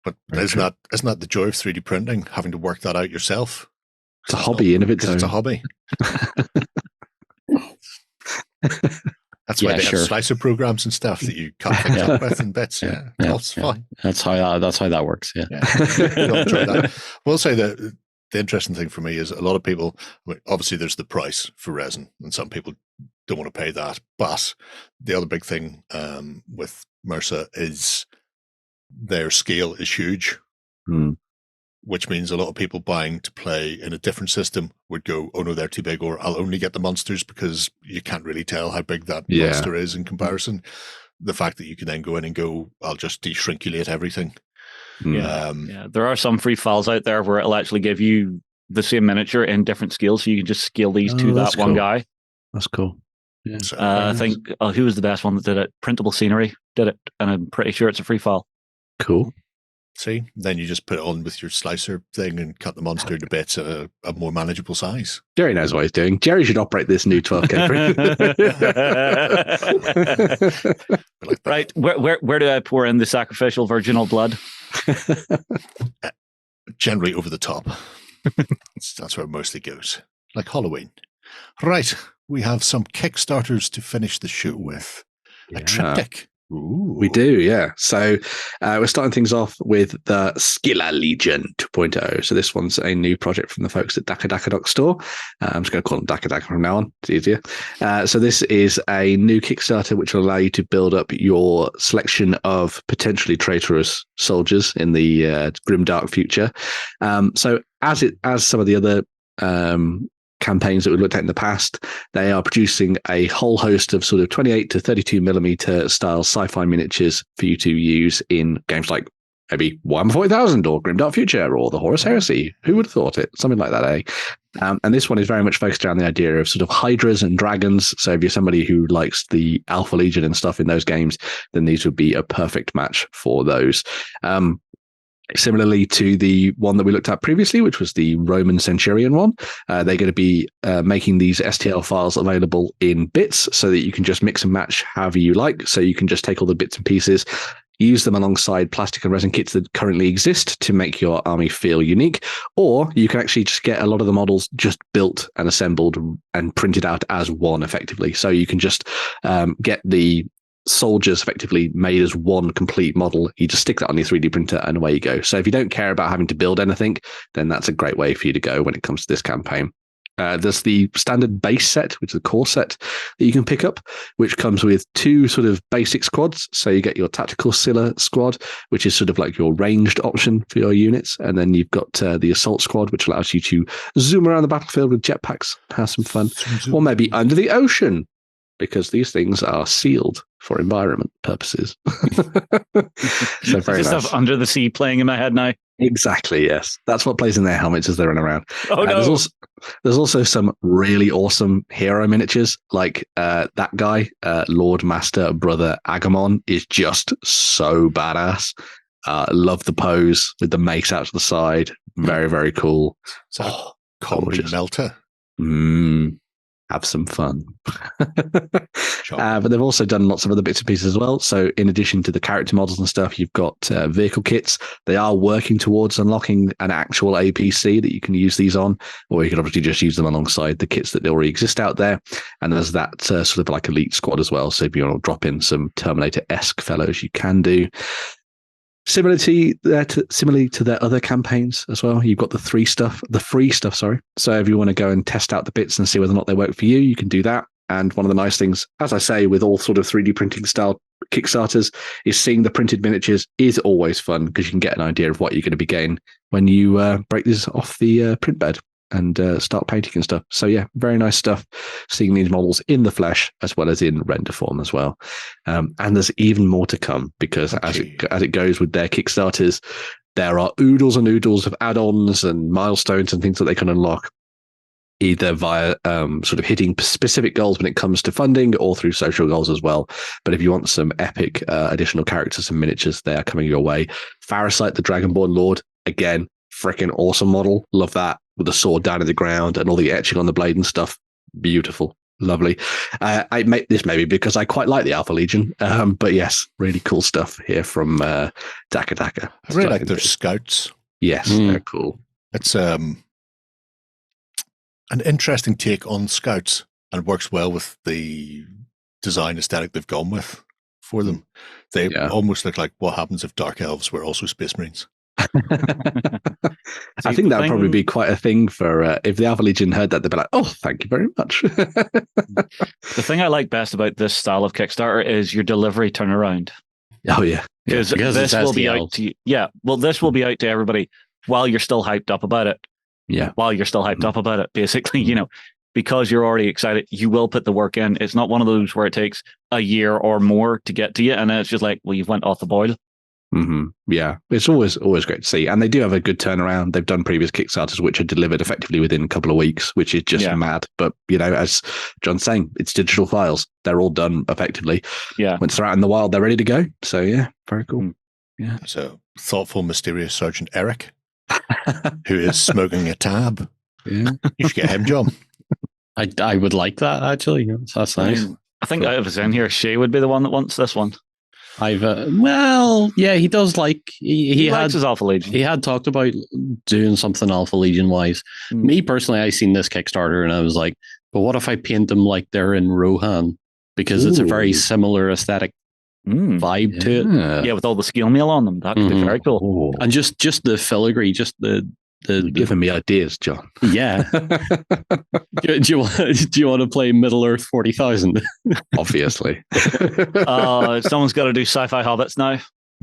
But isn't that the joy of 3D printing? Having to work that out yourself. It's a hobby in of its own. It's a hobby. That's why they have slicer programs and stuff that you cut things up with in bits. That's fine. That's how that works. Yeah. I'll try that. We'll say that the interesting thing for me is a lot of people. Obviously, there's the price for resin, and some people don't want to pay that. But the other big thing with Mierce is their scale is huge. Which means a lot of people buying to play in a different system would go, oh no, they're too big, or I'll only get the monsters, because you can't really tell how big that monster is in comparison. The fact that you can then go in and go, I'll just deshrinkulate everything. There are some free files out there where it'll actually give you the same miniature in different scales, so you can just scale these to that one guy. That's cool. Yeah. So, I think, who was the best one that did it? Printable Scenery did it, and I'm pretty sure it's a free file. Cool. See, then you just put it on with your slicer thing and cut the monster to bits at a more manageable size. Gerry knows what he's doing. Gerry should operate this new 12K print. Right, where do I pour in the sacrificial virginal blood? Generally over the top. That's where it mostly goes. Like Halloween. Right, we have some Kickstarters to finish the show with. A triptych. Ooh. We do, yeah. So we're starting things off with the Scylla Legion 2.0. So this one's a new project from the folks at DakkaDakka.Store. I'm just going to call them DakkaDakka from now on. It's easier. So this is a new Kickstarter which will allow you to build up your selection of potentially traitorous soldiers in the grimdark future. So as some of the other campaigns that we looked at in the past, they are producing a whole host of sort of 28 to 32 millimeter style sci-fi miniatures for you to use in games like maybe Warhammer 40,000 or Grimdark Future or the Horus Heresy. Who would have thought it? Something like that, eh? And this one is very much focused around the idea of sort of hydras and dragons. So if you're somebody who likes the Alpha Legion and stuff in those games, then these would be a perfect match for those. Similarly to the one that we looked at previously, which was the Roman Centurion one, they're going to be making these STL files available in bits so that you can just mix and match however you like. So you can just take all the bits and pieces, use them alongside plastic and resin kits that currently exist to make your army feel unique, or you can actually just get a lot of the models just built and assembled and printed out as one effectively. So you can just get the soldiers effectively made as one complete model. You just stick that on your 3D printer and away you go. So if you don't care about having to build anything, then that's a great way for you to go when it comes to this campaign. There's the standard base set, which is a core set that you can pick up, which comes with two sort of basic squads. So you get your tactical Scylla squad, which is sort of like your ranged option for your units. And then you've got the assault squad, which allows you to zoom around the battlefield with jetpacks, have some fun, or maybe under the ocean, because these things are sealed for environment purposes. So very just nice. have Under the Sea playing in my head now. Exactly, yes. That's what plays in their helmets as they run around. Oh, no. There's also some really awesome hero miniatures, like that guy, Lord Master Brother Agamon, is just so badass. Love the pose with the mace out to the side. Very, very cool. So, Comrade Melter. have some fun. Sure. But they've also done lots of other bits and pieces as well. So in addition to the character models and stuff, you've got vehicle kits. They are working towards unlocking an actual APC that you can use these on, or you can obviously just use them alongside the kits that already exist out there. And there's that sort of like elite squad as well. So if you want to drop in some Terminator-esque fellows, you can do. Similarly to their other campaigns as well, you've got the free stuff. So if you want to go and test out the bits and see whether or not they work for you, you can do that. And one of the nice things, as I say, with all sort of 3D printing style Kickstarters, is seeing the printed miniatures is always fun because you can get an idea of what you're going to be getting when you break these off the print bed and start painting and stuff. So yeah, very nice stuff. Seeing these models in the flesh as well as in render form as well. And there's even more to come because as it goes with their Kickstarters, there are oodles and oodles of add-ons and milestones and things that they can unlock, either via sort of hitting specific goals when it comes to funding or through social goals as well. But if you want some epic additional characters and miniatures, they are coming your way. Firefight, the Dragonborn Lord, again, freaking awesome model. Love that. With the sword down in the ground and all the etching on the blade and stuff. Beautiful. Lovely. I make this maybe because I quite like the Alpha Legion. But yes, really cool stuff here from DakkaDakka. I really like their scouts. Yes, they're cool. It's an interesting take on scouts and works well with the design aesthetic they've gone with for them. They almost look like what happens if Dark Elves were also Space Marines. I think that would probably be quite a thing for if the Alpha Legion heard that, they'd be like, oh, thank you very much. The thing I like best about this style of Kickstarter is your delivery turnaround. Oh, yeah. Because this will be out to you. Yeah. Well, this will be out to everybody while you're still hyped up about it. Yeah. While you're still hyped up about it, basically, because you're already excited, you will put the work in. It's not one of those where it takes a year or more to get to you. And then it's just like, well, you've went off the boil. Mm-hmm. Yeah, it's always great to see, and they do have a good turnaround. They've done previous Kickstarters which are delivered effectively within a couple of weeks, which is just mad. But as John's saying, it's digital files; they're all done effectively. Yeah, once they're out in the wild, they're ready to go. So yeah, very cool. Yeah, so thoughtful, mysterious Sergeant Eric, who is smoking a tab. Yeah, you should get him, John. I would like that actually. That's nice. I think out of us in here, Shay would be the one that wants this one. He does like he likes his Alpha Legion. He had talked about doing something Alpha Legion wise. Me personally, I seen this Kickstarter and I was like, but what if I paint them like they're in Rohan? Because it's a very similar aesthetic vibe to it. Yeah, with all the scale mail on them, that could be very cool. And just the filigree, just the giving me ideas, John. Yeah. do you want to play Middle Earth 40,000? Obviously. Someone's got to do sci-fi hobbits now.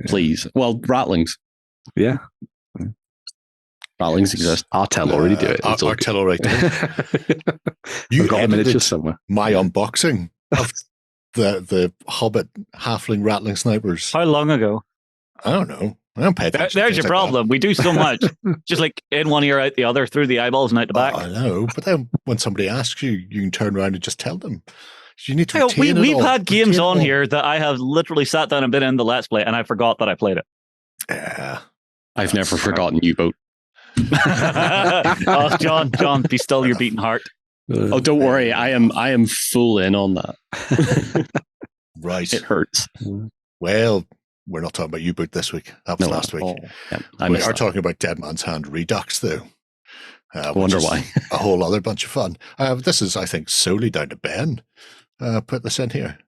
Please. Well, Rattlings. Yeah. Rattlings exist. Artel already do it. Artel already do it. You got a miniature somewhere. My unboxing of the Hobbit halfling rattling snipers. How long ago? I don't know. I don't pay attention. There's your problem. We do so much. Just like in one ear, out the other, through the eyeballs and out the back. I know, but then when somebody asks you, you can turn around and just tell them. You need to We've had games on here that I have literally sat down and been in the Let's Play, and I forgot that I played it. Yeah. I've never forgotten U-Boat. Oh, John, be still your beating heart. Oh, don't worry. I am full in on that. Right. It hurts. Well, we're not talking about U-Boot this week. That was last week. Yeah, we are talking about Dead Man's Hand Redux, though. I wonder why. A whole other bunch of fun. This is, I think, solely down to Ben. Put this in here.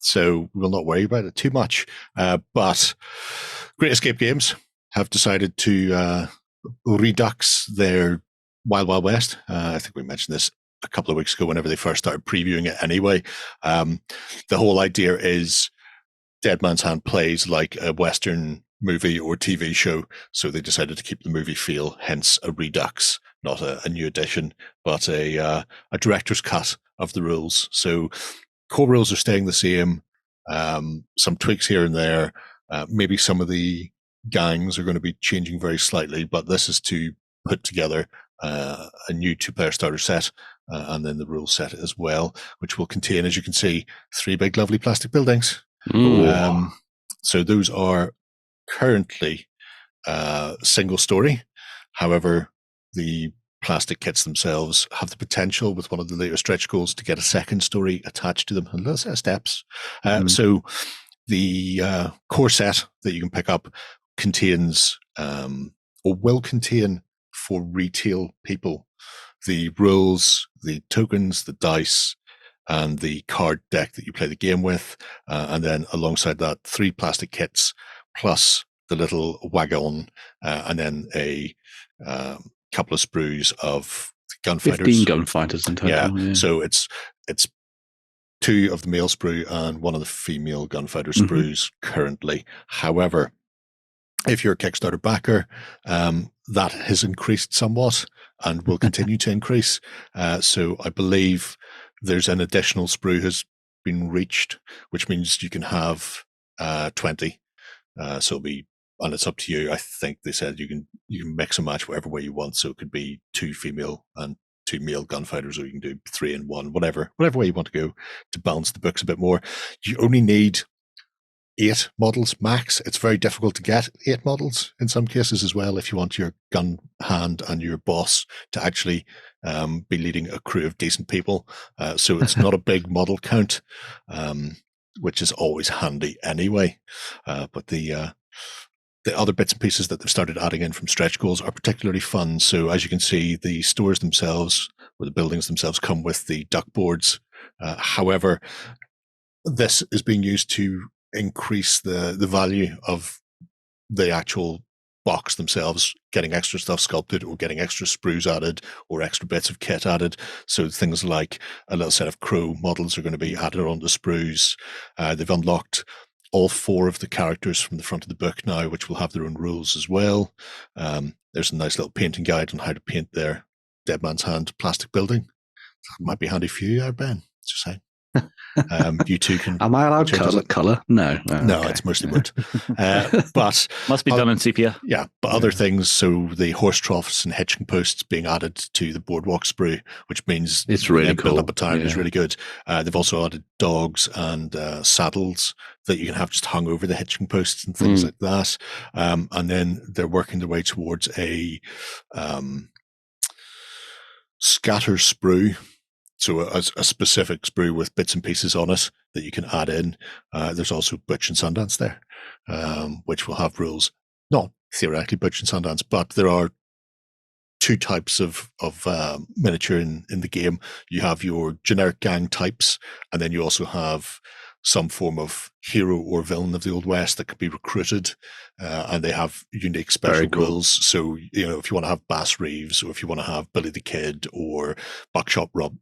So we'll not worry about it too much. But Great Escape Games have decided to redux their Wild Wild West. I think we mentioned this a couple of weeks ago whenever they first started previewing it anyway. The whole idea is Dead Man's Hand plays like a Western movie or TV show, so they decided to keep the movie feel, hence a redux, not a new edition, but a director's cut of the rules. So core rules are staying the same, some tweaks here and there. Maybe some of the gangs are going to be changing very slightly, but this is to put together a new 2-player starter set and then the rule set as well, which will contain, as you can see, 3 big lovely plastic buildings. So those are currently single story. However, the plastic kits themselves have the potential with one of the later stretch goals to get a second story attached to them, a little set of steps. So the core set that you can pick up contains or will contain for retail people the rules, the tokens, the dice, and the card deck that you play the game with. And then alongside that, 3 plastic kits plus the little wagon, and then a couple of sprues of gunfighters. 15 gunfighters in total. Yeah. So it's 2 of the male sprue and 1 of the female gunfighter sprues currently. However, if you're a Kickstarter backer, that has increased somewhat and will continue to increase. So I believe there's an additional sprue has been reached, which means you can have 20. So it'll be, and it's up to you. I think they said you can mix and match whatever way you want. So it could be 2 female and 2 male gunfighters, or you can do 3 and 1, whatever way you want to go to balance the books a bit more. You only need 8 models max. It's very difficult to get 8 models in some cases as well if you want your gun hand and your boss to actually be leading a crew of decent people. So it's not a big model count, which is always handy anyway. But the other bits and pieces that they've started adding in from stretch goals are particularly fun. So as you can see, the stores themselves, or the buildings themselves, come with the duck boards. However, this is being used to increase the value of the actual box themselves, getting extra stuff sculpted or getting extra sprues added or extra bits of kit added. So things like a little set of crow models are going to be added on the sprues. They've unlocked all 4 of the characters from the front of the book now, which will have their own rules as well. There's a nice little painting guide on how to paint their Dead Man's Hand plastic building. That might be handy for you, Ben. Just saying. You two can. Am I allowed color? No, no, okay. It's mostly wood. But must be done in sepia. Yeah, but other things. So the horse troughs and hitching posts being added to the boardwalk sprue, which means it's really cool. Build up a town is really good. They've also added dogs and saddles that you can have just hung over the hitching posts and things like that. And then they're working their way towards a scatter sprue. So a specific sprue with bits and pieces on it that you can add in. There's also Butch and Sundance there, which will have rules. Not theoretically Butch and Sundance, but there are 2 types of miniature in the game. You have your generic gang types, and then you also have some form of hero or villain of the Old West that can be recruited, and they have unique special rules. So, if you want to have Bass Reeves, or if you want to have Billy the Kid, or Buckshot Rob,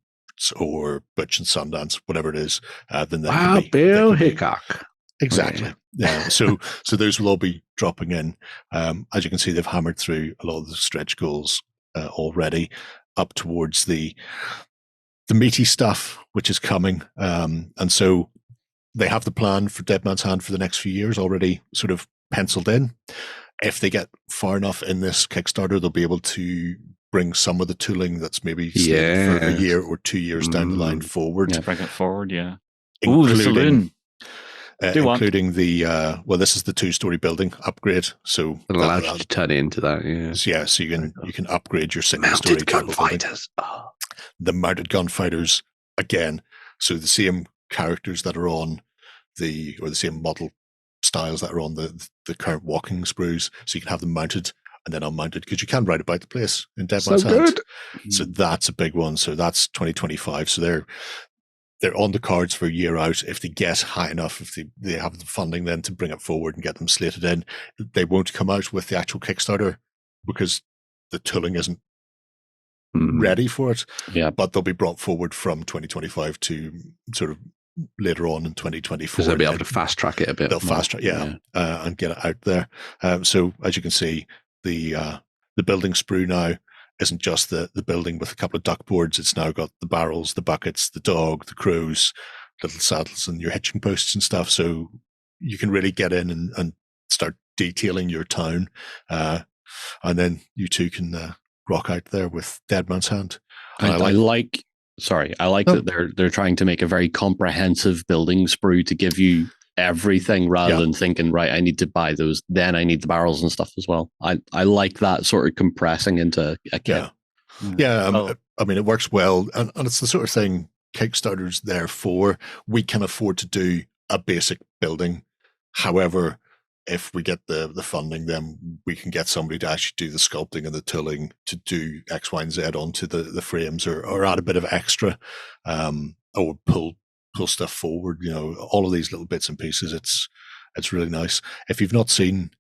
or Butch and Sundance, whatever it is, then that Bill Hickok. Exactly. Yeah. So those will all be dropping in. As you can see, they've hammered through a lot of the stretch goals already, up towards the meaty stuff, which is coming. And so they have the plan for Dead Man's Hand for the next few years already sort of penciled in. If they get far enough in this Kickstarter, they'll be able to bring some of the tooling that's maybe for a year or 2 years down the line forward. Yeah, bring it forward, yeah. Including, the saloon. Including the, this is the 2-story building upgrade. So it allows you to turn it into that, so you can upgrade your single-story gunfighters. The mounted gunfighters, again, so the same characters that are on the same model styles that are on the current walking sprues, so you can have them mounted and then unmounted, because you can ride about the place in Dead Man's Hand. So that's a big one. So that's 2025. So they're on the cards for a year out. If they get high enough, if they have the funding then to bring it forward and get them slated in, they won't come out with the actual Kickstarter because the tooling isn't ready for it. Yeah, but they'll be brought forward from 2025 to sort of later on in 2024. Because they'll be able to fast track it a bit. They'll fast track, and get it out there. So as you can see, the building sprue now isn't just the building with a couple of duck boards. It's now got the barrels, the buckets, the dog, the crows, little saddles, and your hitching posts and stuff. So you can really get in and start detailing your town. And then you two can rock out there with Dead Man's Hand. I like that they're trying to make a very comprehensive building sprue to give you everything rather than thinking, right, I need to buy those, then I need the barrels and stuff as well. I like that sort of compressing into a kit. Yeah, I mean, it works well, and it's the sort of thing Kickstarter's there for. We can afford to do a basic building. However, if we get the funding, then we can get somebody to actually do the sculpting and the tooling to do X, Y, and Z onto the frames, or add a bit of extra, or pull stuff forward. You know, all of these little bits and pieces. It's really nice. If you've not seen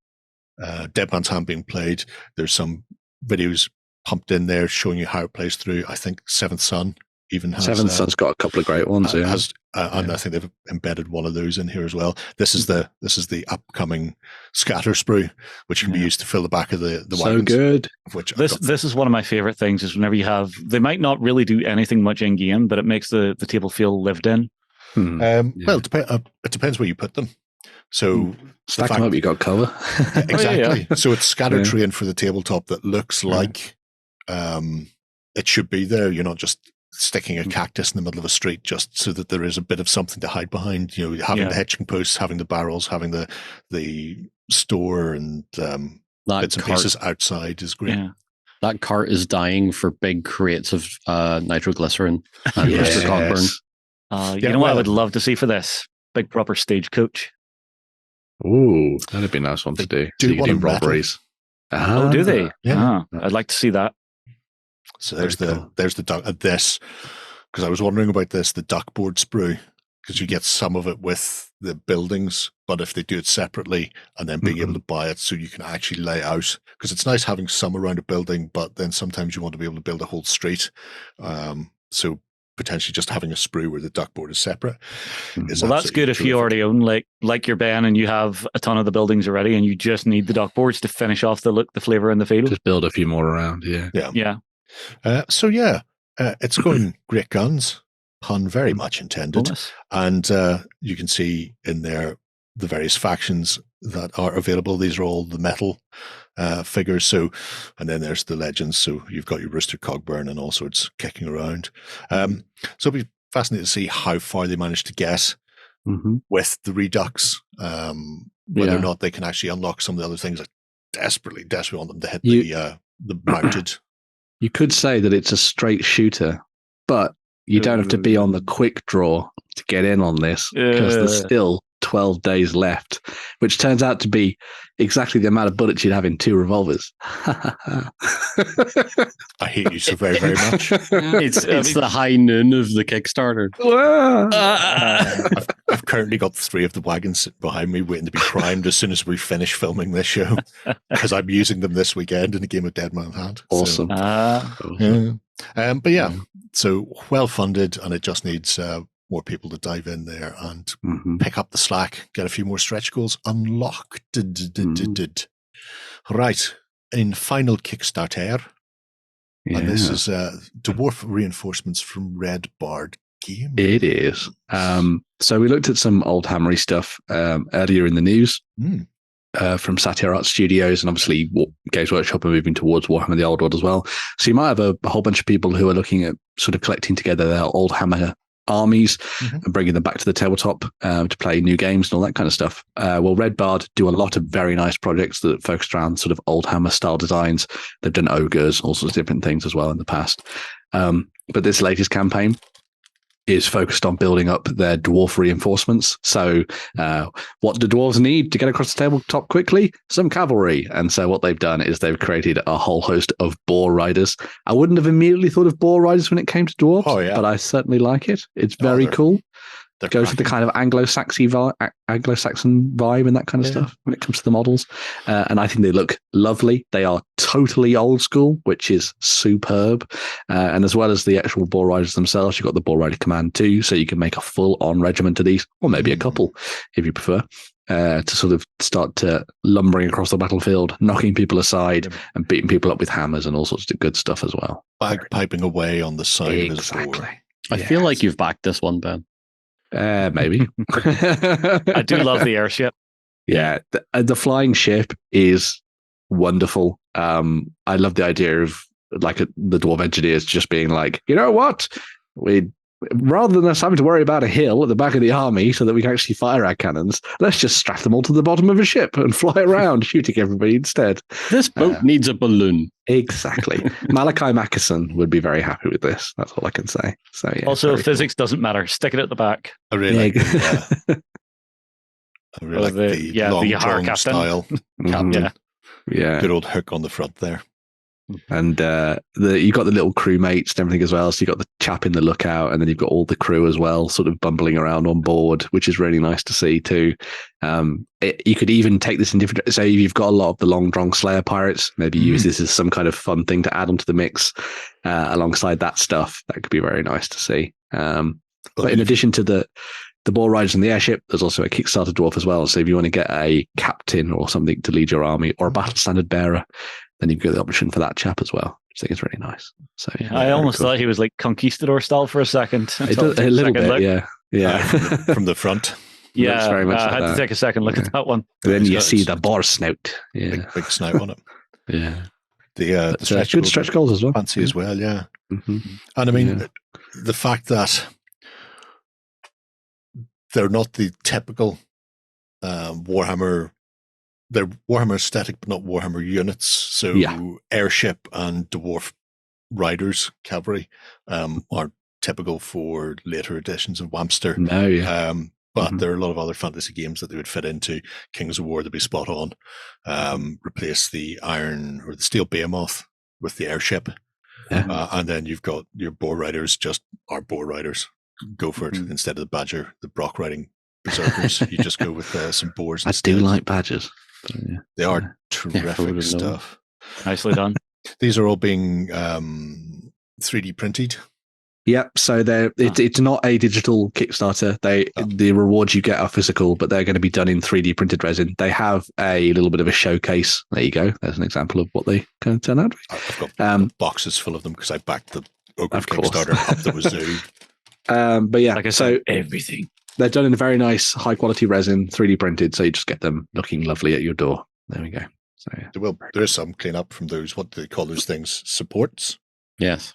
Dead Man's Hand being played, there's some videos pumped in there showing you how it plays through. I think Seventh Son even has. Seventh Son's got a couple of great ones. And I think they've embedded one of those in here as well. This is the upcoming scatter sprue, which can be used to fill the back of the wagons. So good. Which this is one of my favorite things. Is whenever you have, they might not really do anything much in game, but it makes the table feel lived in. Well, it depends where you put them. So stack them up, you got cover. Exactly. So it's scatter terrain for the tabletop that looks like it should be there. You're not just sticking a cactus in the middle of a street just so that there is a bit of something to hide behind. You know, having the hitching posts, having the barrels, having the store and bits and pieces outside is great. Yeah. That cart is dying for big crates of nitroglycerin and roasted cockburn. You know what I would love to see for this? Big proper stagecoach. Ooh, that'd be a nice one to do. So you can do robberies. Oh, do they? Yeah. I'd like to see that. So there's the duck. This, because I was wondering about this, the duck board sprue, because you get some of it with the buildings, but if they do it separately and then being able to buy it so you can actually lay out, because it's nice having some around a building, but then sometimes you want to be able to build a whole street. So potentially just having a sprue where the duck board is separate. Well, that's good if you already own like your Ben and you have a ton of the buildings already and you just need the duck boards to finish off the look, the flavor, and the feel. Just build a few more around, Yeah. It's going great guns, pun very much intended. Bonus. And you can see in there the various factions that are available. These are all the metal figures. So, and then there's the legends. So you've got your Rooster Cogburn and all sorts kicking around. So it'll be fascinating to see how far they manage to get with the Redux, whether or not they can actually unlock some of the other things. I desperately want them to hit the mounted. You could say that it's a straight shooter, but you don't have to be on the quick draw to get in on this because there's still 12 days left, which turns out to be exactly the amount of bullets you'd have in 2 revolvers. I hate you so very, very much. It's the high noon of the Kickstarter. I've currently got 3 of the wagons sitting behind me waiting to be primed as soon as we finish filming this show, because I'm using them this weekend in a game of Dead Man's Hand. Awesome. But yeah, so well funded, and it just needs more people to dive in there and pick up the slack, get a few more stretch goals unlocked. Right, in final Kickstarter, and this is Dwarf reinforcements from Red Bard Game. It is. So we looked at some Oldhammer stuff earlier in the news from Satyr Art Studios, and obviously Games Workshop are moving towards Warhammer the Old World as well. So you might have a whole bunch of people who are looking at sort of collecting together their Oldhammer armies and bringing them back to the tabletop to play new games and all that kind of stuff. Well, Red Bard do a lot of very nice projects that focus around sort of Oldhammer style designs. They've done ogres, all sorts of different things as well in the past. But this latest campaign is focused on building up their dwarf reinforcements. So what do dwarves need to get across the tabletop quickly? Some cavalry. And so what they've done is they've created a whole host of boar riders. I wouldn't have immediately thought of boar riders when it came to dwarves, but I certainly like it. It's very cool. Goes with the kind of Anglo-Saxon vibe and that kind of stuff when it comes to the models. And I think they look lovely. They are totally old school, which is superb. And as well as the actual boar riders themselves, you've got the boar rider command too. So you can make a full-on regiment of these, or maybe a couple if you prefer, to sort of start lumbering across the battlefield, knocking people aside and beating people up with hammers and all sorts of good stuff as well. Bagpiping away on the side of his door. I feel like you've backed this one, Ben. Maybe. I do love the airship. Yeah, the flying ship is wonderful. I love the idea of the dwarf engineers just being like, you know what? We rather than us having to worry about a hill at the back of the army so that we can actually fire our cannons, let's just strap them all to the bottom of a ship and fly around shooting everybody instead. This boat needs a balloon. Exactly. Malachi Mackison would be very happy with this. That's all I can say. So yeah. Also, physics doesn't matter. Stick it at the back. I really like the long Yahar captain style captain. Yeah. Good old hook on the front there. And you got the little crewmates and everything as well. So you got the chap in the lookout, and then you've got all the crew as well, sort of bumbling around on board, which is really nice to see too. You could even take this in different. Say you've got a lot of the Long Drong Slayer pirates, maybe use this as some kind of fun thing to add onto the mix alongside that stuff. That could be very nice to see. But in addition to the ball riders and the airship, there's also a Kickstarter dwarf as well. So if you want to get a captain or something to lead your army, or a battle standard bearer, then you've got the option for that chap as which I think it's really nice. So yeah, I almost thought he was like Conquistador style for a second. A little bit, yeah. From the front. Yeah, very much I like had that. to take a second look at that one. And then you see the boar snout. Yeah, Big snout on it. yeah. The stretch Good goals stretch goals as well. fancy as well, yeah. Mm-hmm. And I mean, the fact that they're not the typical Warhammer, they're Warhammer aesthetic, but not Warhammer units. So airship and dwarf riders, cavalry, are typical for later editions of Wamster. No, yeah. But there are a lot of other fantasy games that they would fit into. Kings of War, they'd be spot on. Replace the iron or the steel behemoth with the airship. Yeah. And then you've got your boar riders, just our boar riders. Go for it instead of the badger, the Brock riding berserkers. You just go with some boars. I do like badgers. They are terrific stuff. Nicely done. These are all being 3D printed. Yep. So it's not a digital Kickstarter. The rewards you get are physical, but they're going to be done in 3D printed resin. They have a little bit of a showcase. There you go. There's an example of what they can turn out. I've got boxes full of them because I backed the Ogre Kickstarter up the wazoo. But yeah, like I said, everything. They're done in a very nice, high quality resin, 3D printed. So you just get them looking lovely at your door. There we go. So yeah. There is some cleanup from those. What do they call those things? Supports. Yes.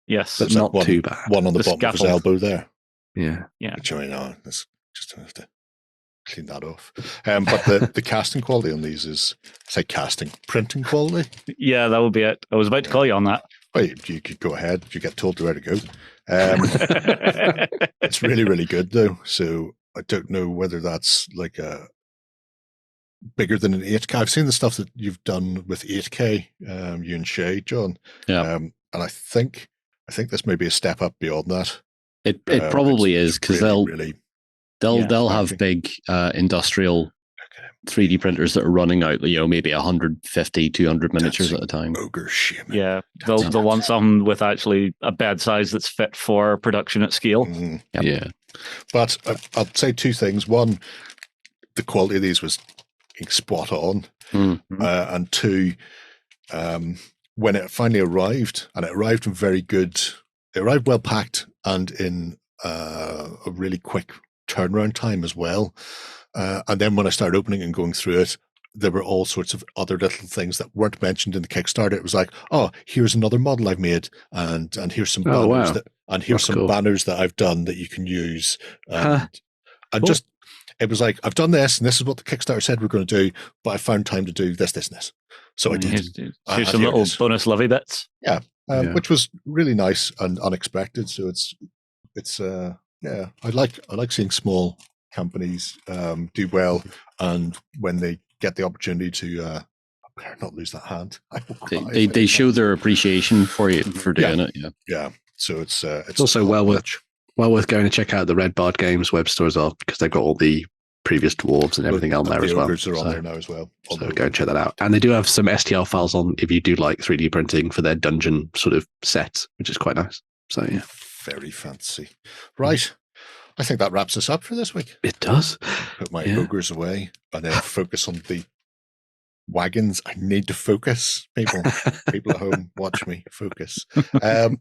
But not too bad. One on the bottom of his elbow there. Yeah. Which I mean, that's just have to clean that off. But the casting quality on these is, printing quality. Yeah, that would be it. I was about to call you on that. Well, you could go ahead. You get told where to go. It's really, really good though. So I don't know whether that's like a bigger than an 8K. I've seen the stuff that you've done with 8K, you and Shay, John. Yeah. And I think this may be a step up beyond that. It probably is, because they'll have big industrial 3D printers that are running out, maybe 150, 200 miniatures at a time. Ogre shame. Yeah, they'll want something with actually a bed size that's fit for production at scale. Yep. Yeah. But I'll say two things. One, the quality of these was spot on. And two, when it finally arrived, and it arrived in it arrived well packed and in a really quick turnaround time as well. And then when I started opening and going through it, there were all sorts of other little things that weren't mentioned in the Kickstarter. It was like, oh, here's another model I've made, and here's some banners banners that I've done that you can use. Just it was like, I've done this, and this is what the Kickstarter said we're going to do, but I found time to do this, and this. So I did. Here's some little bonus lovey bits. Yeah, which was really nice and unexpected. So it's I like seeing small companies do well, and when they get the opportunity to I better not lose that hand. They show their appreciation for you for doing it. Yeah. So it's also well worth going to check out the Red Bard Games web store as well, because they've got all the previous dwarves and everything on there as well. Ogres are on there now as well. So go and check that out. And they do have some STL files on if you do like 3D printing for their dungeon sort of set, which is quite nice. So yeah, very fancy. Right. I think that wraps us up for this week. It does. Put my ogres away and then focus on the wagons. I need to focus. People at home, watch me focus.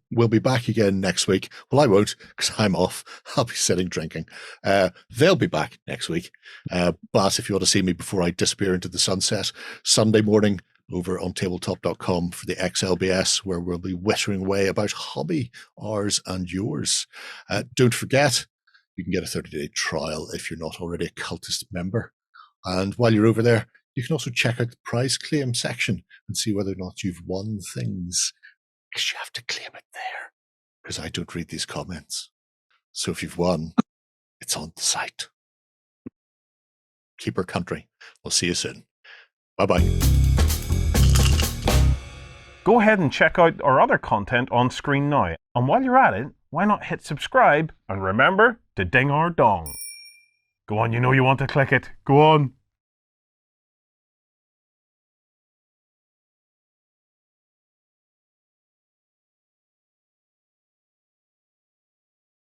We'll be back again next week. Well, I won't, because I'm off. I'll be sitting drinking. They'll be back next week. But if you want to see me before I disappear into the sunset, Sunday morning, over on tabletop.com for the XLBS, where we'll be whittering away about hobby, ours and yours. Don't forget, you can get a 30-day trial if you're not already a Cultist member. And while you're over there, you can also check out the prize claim section and see whether or not you've won things. Because you have to claim it there, because I don't read these comments. So if you've won, it's on the site. Keep our country. We'll see you soon. Bye-bye. Go ahead and check out our other content on screen now. And while you're at it, why not hit subscribe and remember to ding our dong. Go on, you know you want to click it. Go on.